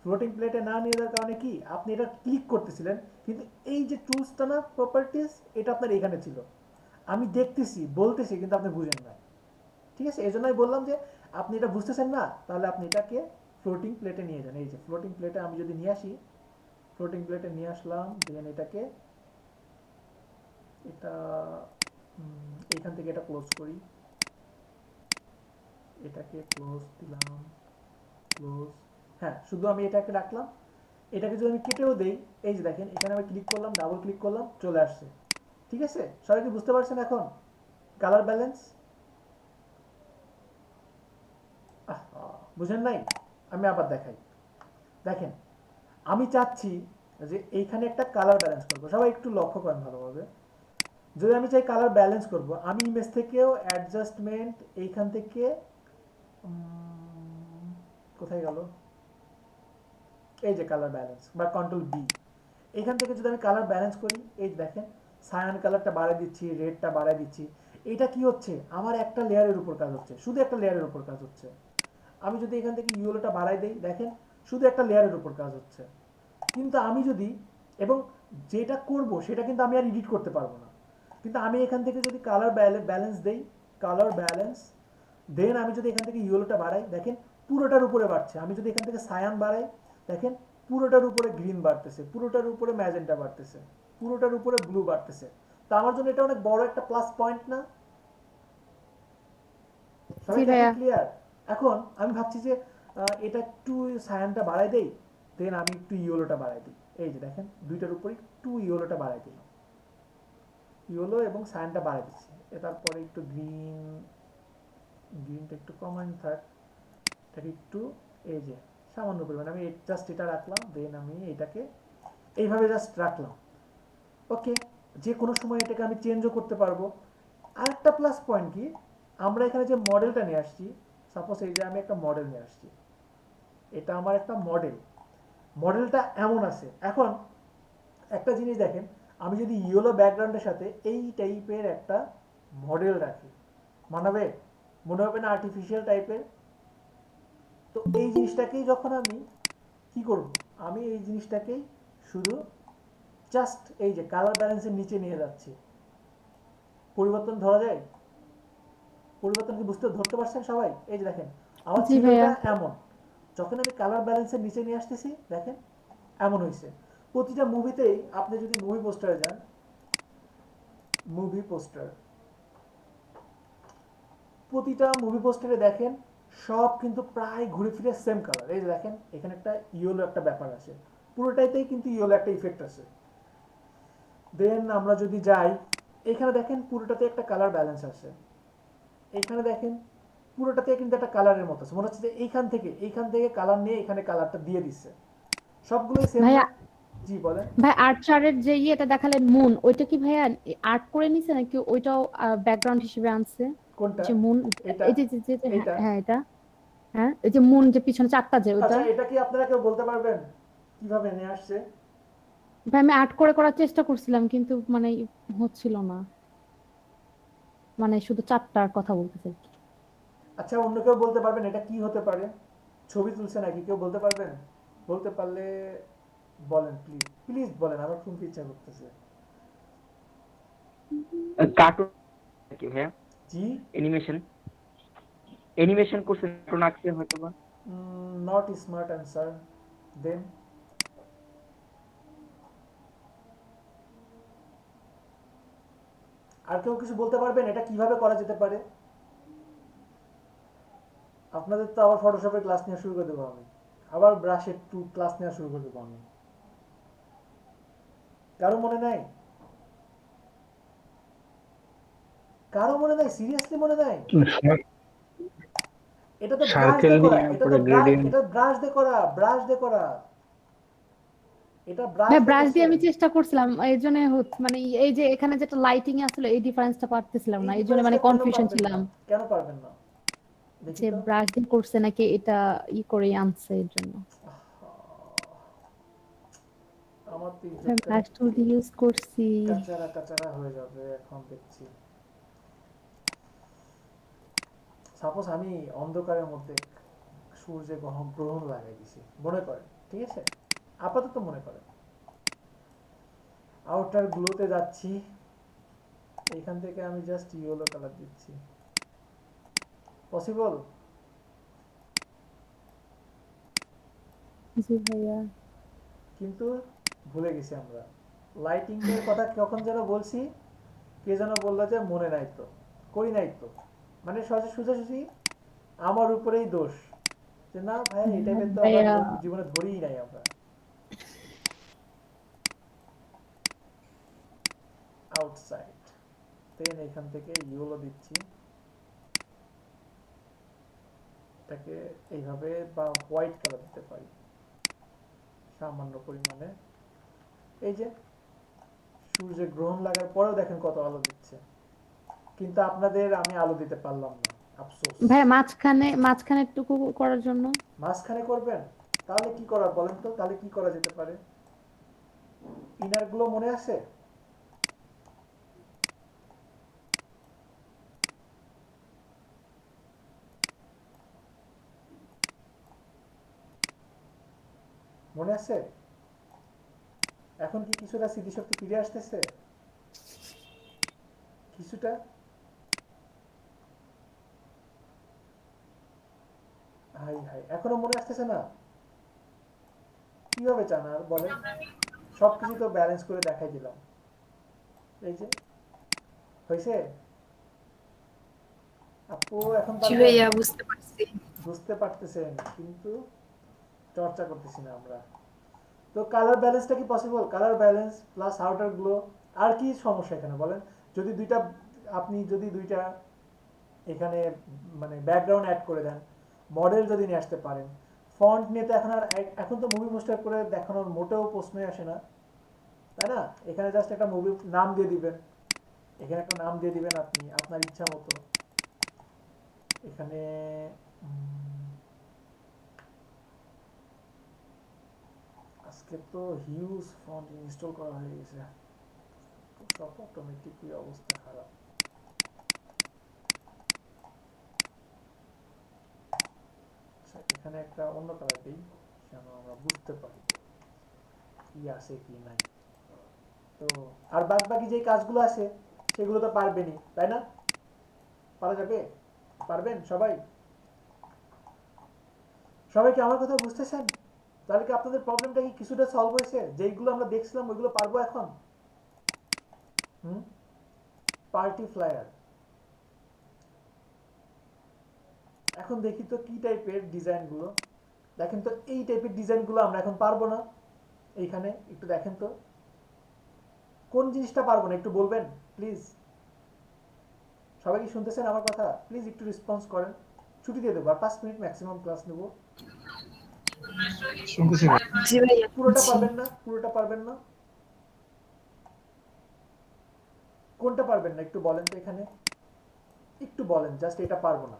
ফ্লোটিং প্লেটে না নিয়ে যাওয়ার কারণে কি, আপনি এটা ক্লিক করতেছিলেন, কিন্তু এই যে টুলসটা না, প্রপার্টিস, এটা আপনার এখানে ছিল। আমি দেখতেছি বলতেছি, কিন্তু আপনি বুঝেন না। ঠিক আছে, এই জন্যই বললাম যে আপনি এটা বুঝতেছেন না, তাহলে আপনি এটাকে ফ্লোটিং প্লেটে নিয়ে যান। এই যে ফ্লোটিং প্লেটে আমি যদি নিয়ে আসি, ফ্লোটিং প্লেটে নিয়ে আসলাম, দেন এটাকে এটা এইখান থেকে এটা ক্লোজ করি, এটাকে ক্লোজ দিলাম, ক্লোজ। হ্যাঁ, শুধু আমি এটাকে রাখলাম। এটাকে যদি আমি কেটেও দেই, এই যে দেখেন এখানে আমি ক্লিক করলাম, ডাবল ক্লিক করলাম, চলে আসছে। ঠিক আছে, সবাই কি বুঝতে পারছেন এখন কালার ব্যালেন্স? বুঝেন নাই? আমি আবার দেখাই। দেখেন, আমি চাচ্ছি যে এইখানে একটা কালার ব্যালেন্স করবো। সবাই একটু লক্ষ্য করেন ভালোভাবে। যদি আমি চাই কালার ব্যালেন্স করব, আমি ইমেজ থেকেও অ্যাডজাস্টমেন্ট, এইখান থেকে কোথায় গেল, এই যে কালার ব্যালেন্স বা কন্ট্রোল বি, এখান থেকে যদি আমি কালার ব্যালেন্স করি, এই দেখেন সায়ান কালারটা বাড়ায় দিচ্ছি, রেডটা বাড়ায় দিচ্ছি। এটা কি হচ্ছে, আমার একটা লেয়ারের উপর কাজ হচ্ছে, শুধু একটা লেয়ারের উপর কাজ হচ্ছে। আমি যদি এখান থেকে ইয়েলোটা বাড়াই দেই, দেখেন শুধু একটা লেয়ারের উপর কাজ হচ্ছে। কিন্তু আমি যদি, এবং যেটা করব সেটা কিন্তু আমি আর এডিট করতে পারবো না, কিন্তু আমি এখান থেকে যদি কালার ব্যালেন্স দেই, কালার ব্যালেন্স, দেন আমি যদি এখান থেকে ইয়েলোটা বাড়াই, দেখেন পুরোটার উপরে বাড়ছে। আমি যদি এখান থেকে সায়ান বাড়াই, দেখেন পুরোটার উপরে গ্রিন বাড়তেছে, পুরোটার উপরে ম্যাজেন্টা বাড়তেছে, পুরোটার উপরে ব্লু বাড়তেছে। তো আমার জন্য এটা অনেক বড় একটা প্লাস পয়েন্ট না? সবাই ক্লিয়ার? এখন আমি ভাবছি যে এটা একটু সায়ানটা বাড়াই দেই, দেন আমি একটু ইয়েলোটা বাড়াই দিই। এই যে দেখেন দুইটার উপরে একটু ইয়েলোটা বাড়াই দিলাম, ইয়েলো এবং সায়ানটা বাড়াই দিচ্ছি। তারপরে একটু গ্রিনটা একটু কমান থাক, এটাকে একটু, এই যে সামান্য পরিমাণ আমি জাস্ট এটা রাখলাম, দেন আমি এটাকে এইভাবে জাস্ট রাখলাম। ওকে, যে কোনো সময় এটাকে আমি চেঞ্জও করতে পারবো। আরেকটা প্লাস পয়েন্ট কি, আমরা এখানে যে মডেলটা নিয়ে আসছি, সাপোজ এই যে আমি একটা মডেল নিয়ে আসছি, এটা আমার একটা মডেল, মডেলটা এমন আছে। এখন একটা জিনিস দেখেন, আমি যদি ইয়েলো ব্যাকগ্রাউন্ডের সাথে এই টাইপের একটা মডেল রাখি, মানাবে? মনে হবে না আর্টিফিশিয়াল টাইপের? তো এই জিনিসটাকেই যখন আমি কি করব, আমি এই জিনিসটাকেই শুধু জাস্ট এই যে কালার ব্যালেন্সের নিচে নিয়ে যাচ্ছি। পরিবর্তন ধরা যায়? পরিবর্তন কি ধরতে পারছেন সবাই? এই যে দেখেন আমার চিহ্নটা এমন, যখন আমি কালার ব্যালেন্সের নিচে নিয়ে আসতেছি, দেখেন এমন হয়েছে। প্রতিটা মুভিতেই আপনি যদি মুভি পোস্টারে যান, মুভি পোস্টার, প্রতিটা মুভি পোস্টারে দেখেন সব কিন্তু প্রায় ঘুরে ফিরে সেম কালার। এই যে দেখেন এখানে একটা ইয়েলো একটা ব্যাপার আছে, পুরোটাইতেই কিন্তু ইয়েলো একটা ইফেক্ট আছে। দেন আমরা যদি যাই, এখানে দেখেন পুরোটাতে একটা কালার ব্যালেন্স আছে, এখানে দেখেন পুরোটাতে কিন্তু একটা কালারের মতো আছে, মনে হচ্ছে যে এইখান থেকে কালার নিয়ে এখানে কালারটা দিয়ে দিচ্ছে, সবগুলোই সেম। জি বলেন ভাই। আর্ট চার্টের যে ইয়েটা দেখালেন মুন, ওইটা কি ভাইয়া আর্ট করে নিছে নাকি ওইটাও ব্যাকগ্রাউন্ড হিসেবে আনছে? কোনটা? যে মুন, এটা, এই যে হ্যাঁ এটা, হ্যাঁ এই যে মুন যে পিছনে চারটা যে ওইটা। আচ্ছা, এটা কি আপনারা কেউ বলতে পারবেন কিভাবে নিয়ে আসছে? ভাই আমি আর্ট করে করার চেষ্টা করছিলাম, কিন্তু মানে হচ্ছিল না, মানে শুধু চারটার কথা বলতেছে। আচ্ছা, অন্য কেউ বলতে পারবেন এটা কি হতে পারে? ছবি তুলছে নাকি কেউ বলতে পারবেন? বলতে পারলে বলেন, প্লিজ প্লিজ বলেন, আমার শুনতে ইচ্ছা করতেছে। কার্টুন কি ভাইয়া? জি, অ্যানিমেশন করছেন, কার্টুন আঁকছে হয়তো বা। Not smart answer. দেন আর কেউ কিছু বলতে পারবেন এটা কিভাবে করা যেতে পারে? আপনাদের তো আবার ফটোশপের ক্লাস নেওয়া শুরু করে দেবো আমি, আবার ব্রাশের ক্লাস নেওয়া শুরু করে দেবো আমি। কারো মনে নাই? কারো মনে নাই? সিরিয়াসলি মনে নাই? এটা তো ব্রাশ সার্কেল দিয়ে করা, নিয়ে এটা পরে তো গ্রেডিয়েন্ট। এটা ব্রাশ দিয়ে করা, ব্রাশ দিয়ে করা, এটা ব্রাশ হ্যাঁ দিয়ে ব্রাশ দিয়ে আমি করছেন। চেষ্টা করছিলাম, এই জন্য মানে এই যে এখানে যেটা লাইটিং এ আসলে এই ডিফারেন্সটা পারতেছিলাম এই না, এই জন্য মানে ডিফারেন্সটা কেন কনফিউশন পারবেন না, ছিলাম কেন পারবেন না দেখি যে তো। ব্রাশ দিয়ে করছে নাকি এটা করে আনছে এর জন্য। আমার তো ইজ্জতটা ব্রাশ টুল ইউজ করছি। কাচারা কাচারা হয়ে যাবে এখন দেখছি। সাপোজ আমি অন্ধকারের মধ্যে সূর্যে গ্রহণ লাগাই দিছি মনে করেন, ঠিক আছে, আপাতত মনে করেন আউটার গ্লোতে যাচ্ছি, এখান থেকে আমি জাস্ট ইয়েলো কালার দিচ্ছি, পসিবল? জি ভাইয়া। কিন্তু ভুলে গেছি আমরা লাইটিং এর কথা কখন যেন বলছি, কে যেন বললো যে মনে নাই তো, করি নাই তো, মানে সোজাসুজি আমার উপরেই দোষ যে না ভাই এই টাইপের তো আমরা ভাইয়া জীবনে ধরিই নাই আমরা। আউটসাইড দেন এখান থেকে ইয়েলো দিচ্ছি, এটাকে এইভাবে বা হোয়াইট কালার দিতে পারি সামান্য পরিমাণে। এই যে সূর্যের গ্রহণ লাগার পরেও দেখেন কত আলো দিচ্ছে, কিন্তু আপনাদের আমি আলো দিতে পারলাম না, আফসোস। ভাইয়া মাঝখানে টুকু করার জন্য। মাঝখানে করবেন? তাহলে কি করার বলেন তো, তাহলে কি করা যেতে পারে? ইনার গুলো মনে আছে? মনে আছে? এখন কি কিছুটা স্মৃতিশক্তি ফিরে আসতেছে? কিছুটা? হাই হাই, এখনো মনে আসতেছে না? কিভাবে চান আর বলেন? সবকিছু তো ব্যালেন্স করে দেখাই দিলাম, এই যে হয়েছে। আপু এখন জি পারবেন? ভাইয়া বুঝতে পারছি। বুঝতে পারতেছেন কিন্তু চর্চা করতেছি না আমরা। তো কালার ব্যালেন্সটা কি possible? Colour balance plus outer glow, আর কি সমস্যা এখানে বলেন? যদি দুইটা আপনি যদি দুইটা এখানে মানে ব্যাকগ্রাউন্ড অ্যাড করে দেন, মডেল যদি নিয়ে আসতে পারেন, ফন্ট নিয়ে তো এখন তো মুভি পোস্টার করে দেখানোর মোটেও প্রশ্নই আসে না, তাই না? এখানে জাস্ট একটা মুভি নাম দিয়ে দিবেন, এখানে একটা নাম দিয়ে দিবেন আপনি আপনার ইচ্ছা মতো। এখানে আজকে তো হিউজ ফন্ট ইনস্টল করা হয়ে গেছে, সব অটোমেটিকলি অবস্থা খারাপ। আচ্ছা এখানে একটা অন্য কালার দিই যেন আমরা বুঝতে পারি কি আছে কি নাই। তো আর বাদ বাকি যে কাজগুলো আছে সেগুলো তো পারবেনই, তাই না? পারা যাবে? পারবেন সবাই? সবাই কি আমার কথা বুঝতেছেন? তাহলে কি আপনাদের প্রবলেমটা কি কিছুটা সলভ হয়েছে? যেইগুলো আমরা দেখছিলাম ওইগুলো পারবো এখন? পার্টি ফ্লায়ার, এখন দেখি তো কি টাইপের ডিজাইন গুলো। দেখেন তো এই টাইপের ডিজাইন গুলো আমরা এখন পারবো না। এইখানে একটু দেখেন তো কোন জিনিসটা পারবো না, একটু বলবেন প্লিজ। সবাই কি শুনতেছেন আমার কথা? প্লিজ একটু রেসপন্স করেন। ছুটি দিয়ে দেবো, আর 5 মিনিট ম্যাক্সিমাম ক্লাস নেব। শুনতেছি ভাই। জি ভাইয়া পুরোটা বুঝছি। পারবেন না? পুরোটা পারবেন না? কোনটা পারবেন না একটু বলেন তো, এখানে একটু বলেন জাস্ট এটা পারবো না।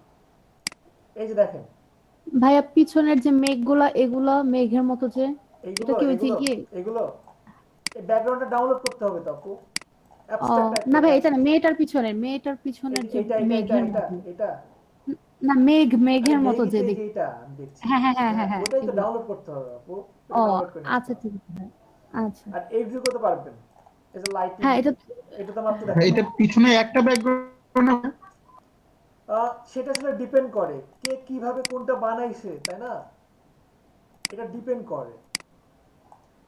এই যে দেখেন ভাইয়া পিছনের যে মেঘগুলা, এগুলা মেঘের মতো যে, এটা এইগুলো কি ওই যে এগুলো এগুলো এই ব্যাকগ্রাউন্ডটা ডাউনলোড করতে হবে তো আপু, ও অ্যাবস্ট্রাক্ট না টাইপের ভাই, না। এটা না, মেয়েটার পিছনের যে এইটা এটা এটা মেঘের এটা মতো। এটা না আরে মেঘের মতো মেগই যে তো এই যে দেখ। এটা আমি দেখছি। হ্যাঁ হ্যাঁ হ্যাঁ হ্যাঁ হ্যাঁ হ্যাঁ ওটাই তো এগুলো। ডাউনলোড করতে হবে আপু, ও এটা ডাউনলোড করে নিতে আচ্ছা হবে। ঠিক আছে ভাই। আচ্ছা আর এই ভিউ করতে পারবেন, এই যে লাইটিং, হ্যাঁ এটা এটা তো মাত্র ভাই দেখালাম। এটা পিছনে একটা ব্যাকগ্রাউন্ড। সেটা আসলে ডিপেন্ড করে কে কিভাবে কোনটা বানাইছে, তাই না? এটা ডিপেন্ড করে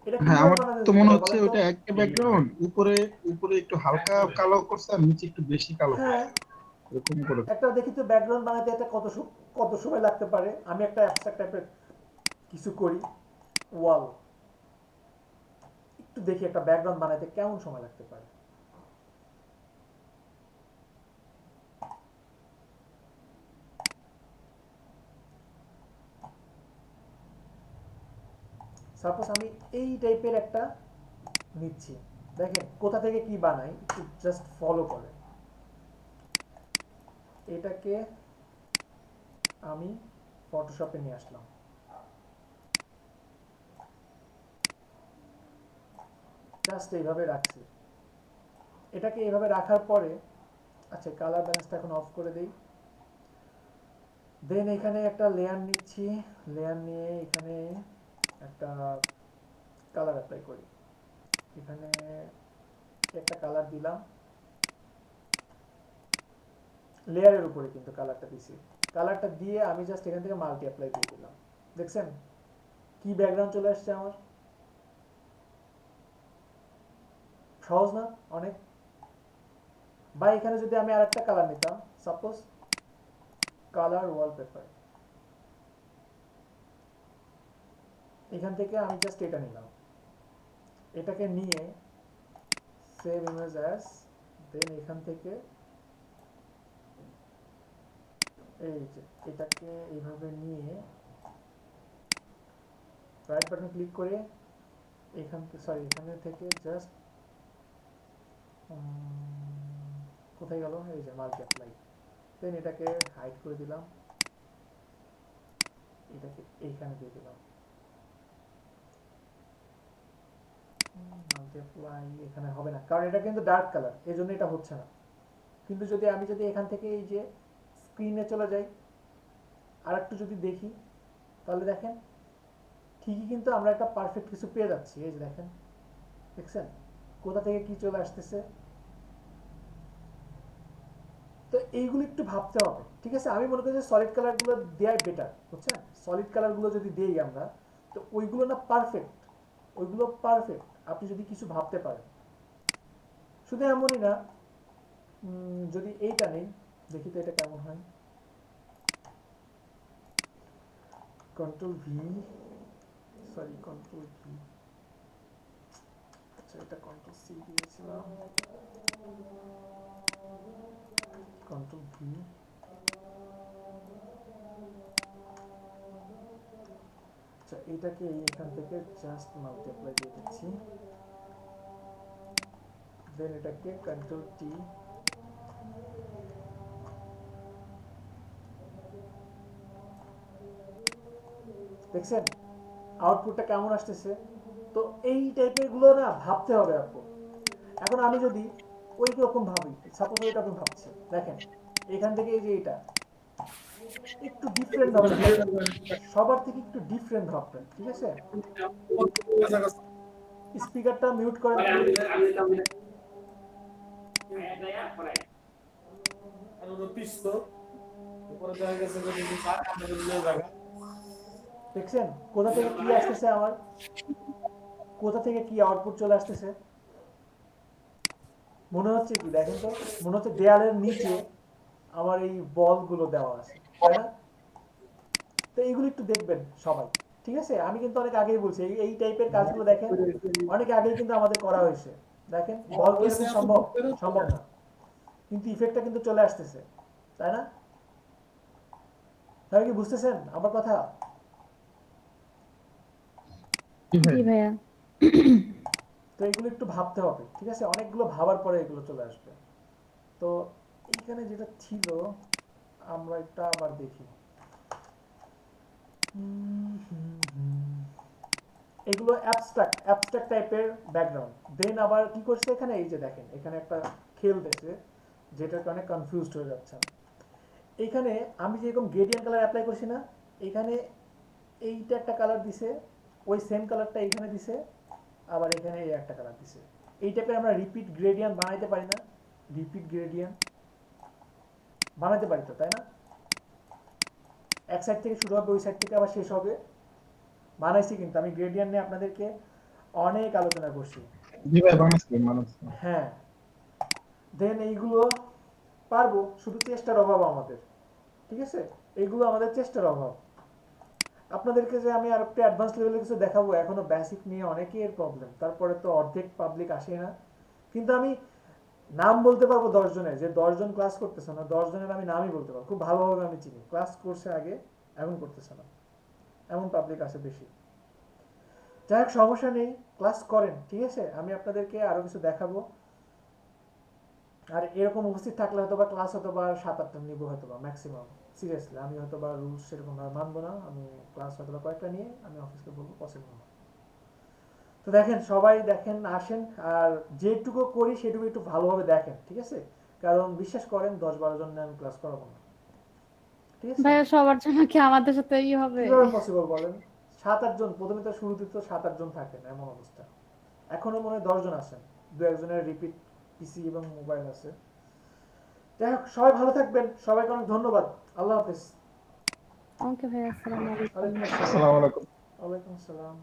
এটা হ্যাঁ কিভাবে আমার বানানো তো যেতে মনে পারে হচ্ছে বলেন তো। ওইটা একটা ব্যাকগ্রাউন্ড, উপরে উপরে একটু হালকা কালো করছে আর নিচে একটু বেশি কালো হ্যাঁ করছে, এরকম করে। একটা দেখি তো ব্যাকগ্রাউন্ড বানাতে একটা কত সময় লাগতে পারে। আমি একটা অ্যাবস্ট্রাক্ট টাইপের কিছু করি, ওয়াল, একটু দেখি একটা ব্যাকগ্রাউন্ড বানাতে কেমন সময় লাগতে পারে। সাপোজ আমি এই টাইপের একটা নিচ্ছি, দেখেন কোথা থেকে কি বানাই, একটু জাস্ট ফলো করে। এটাকে আমি ফটোশপে নিয়ে আসলাম, জাস্ট এইভাবে রাখছি। এটাকে এইভাবে রাখার পরে, আচ্ছা কালার ব্যালেন্সটা এখন অফ করে দেই। দেন এখানে একটা লেয়ার নিচ্ছি, লেয়ার নিয়ে এখানে একটা কালার অ্যাপ্লাই করি। এখানে একটা কালার দিলাম, লেয়ারের উপরে কিন্তু কালারটা দিছি। কালারটা দিয়ে আমি জাস্ট এখান থেকে মাল্টি অ্যাপ্লাই দিয়ে দিলাম। দেখছেন কি ব্যাকগ্রাউন্ড চলে আসছে আমার? সহজ না অনেক? বা এখানে যদি আমি আরেকটা কালার নিতাম, সাপোজ কালার ওয়ালপেপার, এখান থেকে আমি জাস্ট এটা নিলাম, এটাকে নিয়ে সেভ ইমেজ অ্যাজ, দেন এখান থেকে এই যে এটাকে এইভাবে নিয়ে রাইট বাটন ক্লিক করে এখান থেকে, সরি এখানে থেকে জাস্ট কোথায় গেল, এই যে মাল্টি অ্যাপ্লাই, দেন এটাকে হাইড করে দিলাম, এটাকে এইখানে দিয়ে দিলাম মাল্টি অ্যাপ্লাই। এখানে হবে না কারণ এটা কিন্তু ডার্ক কালার, এই জন্য এটা হচ্ছে না। কিন্তু যদি আমি এখান থেকে এই যে স্ক্রিনে চলে যাই আর একটু যদি দেখি, তাহলে দেখেন ঠিকই কিন্তু আমরা একটা পারফেক্ট কিছু পেয়ে যাচ্ছি। এই যে দেখেন, দেখছেন কোথা থেকে কি চলে আসতেছে। তো এইগুলো একটু ভাবতে হবে, ঠিক আছে? আমি মনে করি যে সলিড কালারগুলো দেওয়াই বেটার, বুঝছেন? সলিড কালারগুলো যদি দেই আমরা, তো ওইগুলো না পারফেক্ট, ওইগুলো পারফেক্ট আপনি যদি কিছু ভাবতে পারেন। শুধু এমনই না, যদি এইটা নেই, দেখি তো এটা কেমন হয়। Control V, sorry control V, আচ্ছা এটা কন্ট্রোল সি দিয়েছিলাম, কন্ট্রোল ভি, আচ্ছা এটাকে এখান থেকে জাস্ট মাল্টিপ্লাই দিয়ে দিচ্ছি, দেন এটাকে কন্ট্রোল টি, দেখছেন আউটপুটটা কেমন আসতেছে? তো এই টাইপের গুলো না ভাবতে হবে আপু। এখন আমি যদি ওই রকম ভাবি, সাপোজ ওই রকম ভাবছি, দেখেন এখান থেকে এই যে এটা একটু ডিফারেন্ট ভাববেন, সবার থেকে একটু ডিফারেন্ট ভাববেন, ঠিক আছে? স্পিকারটা মিউট করেন। দেখছেন কোথা থেকে কি আসতেছে আমার, কোথা থেকে কি আউটপুট চলে আসতেছে? মনে হচ্ছে কি দেখেন তো, মনে হচ্ছে দেয়ালের নিচে আমার এই বলগুলো দেওয়া আছে, তাই না? তো এইগুলো একটু দেখবেন সবাই, ঠিক আছে? আমি কিন্তু অনেক আগেই বলছি এই টাইপের কাজগুলো দেখেন অনেক আগেই কিন্তু আমাদের করা হয়েছে। দেখেন বল কিরকম সম্ভব, সম্ভব না, কিন্তু ইফেক্টটা কিন্তু চলে আসতেছে, তাই না? তাহলে কি বুঝতেছেন আমার কথা? জি ভাইয়া। তো এগুলো একটু ভাবতে হবে, ঠিক আছে? অনেকগুলো ভাবার পরে এগুলো চলে আসবে। তো এখানে যেটা ছিল আমরা এটা আবার দেখি, এগুলো অ্যাবস্ট্রাক্ট টাইপের ব্যাকগ্রাউন্ড। দেন আবার কি করছে এখানে, এই যে দেখেন এখানে একটা খেল দিয়েছে যেটার কারণে কনফিউজড হয়ে যাচ্ছে। এখানে আমি যেরকম গ্রেডিয়েন্ট কালার অ্যাপ্লাই করছি না, এখানে এইটা একটা কালার দিছে, ওই সেম কালারটা এখানে দিছে, আবার এখানে এই একটা কালার দিছে। এই টাইপের আমরা রিপিট গ্রেডিয়েন্ট বানাইতে পারি না? রিপিট গ্রেডিয়েন্ট বানাতে পারি তো, তাই না? এক সাইড থেকে শুরু হবে, ওই সাইড থেকে আবার শেষ হবে, বানাইছি কিন্তু আমি গ্রেডিয়েন্ট নিয়ে আপনাদেরকে অনেক আলোচনা করছি। জি ভাই বানাইছি। হ্যাঁ, দেন এইগুলো পারবো, শুধু চেষ্টার অভাব আমাদের, ঠিক আছে? এইগুলো আমাদের চেষ্টার অভাব। আপনাদেরকে যে আমি আর একটু অ্যাডভান্স লেভেলে কিছু দেখাবো, এখনো বেসিক নিয়ে অনেকের প্রবলেম, তারপরে তো অর্ধেক পাবলিক আসে না। কিন্তু আমি নাম বলতে পারবো 10 জনের, যে 10 জন ক্লাস করতেছে না, 10 জনের আমি নামই বলতে পারবো, খুব ভালোভাবে আমি চিনি, ক্লাস করছে আগে এখন করতেছে না, এমন পাবলিক আছে বেশি। যাই হোক, সমস্যা নেই, ক্লাস করেন, ঠিক আছে? আমি আপনাদেরকে আরো কিছু দেখাবো। আর এরকম উপস্থিত থাকলে হয়তো বা ক্লাস হয়তো বা 7-8টা নিব হয়তো বা ম্যাক্সিমাম। সিরিয়াসলি আমি হয়তো বা রুলস সেরকম ভাবে মানবো না, আমি ক্লাস হয়তো বা কয়েকটা নিয়ে আমি অফিসকে বলবো পসিবল না। তো দেখেন, সবাই দেখেন, আসেন, আর যেটুকু করি সেটুকু একটু ভালোভাবে দেখেন, ঠিক আছে? কারণ বিশ্বাস করেন 10-12 জন নিয়ে আমি ক্লাস করাবো না, ঠিক আছে? ভাইয়া সবার জন্য কি আমাদের সাথে হবে? কিভাবে পসিবল বলেন? 7-8 জন, প্রথমে তো শুরুতে তো 7-8 জন থাকেন, এমন অবস্থা। এখনো মনে হয় 10 জন আছেন, 2-1 জনের রিপিট পিসি এবং মোবাইল আছে। যাই হোক, সবাই ভালো থাকবেন, সবাইকে অনেক ধন্যবাদ। আল্লাহ হাফেজ। ওকে ভাইয়া, আসসালামু আলাইকুম। ওয়ালাইকুম আসসালাম। আসসালামু আলাইকুম। ওয়ালাইকুম আসসালাম।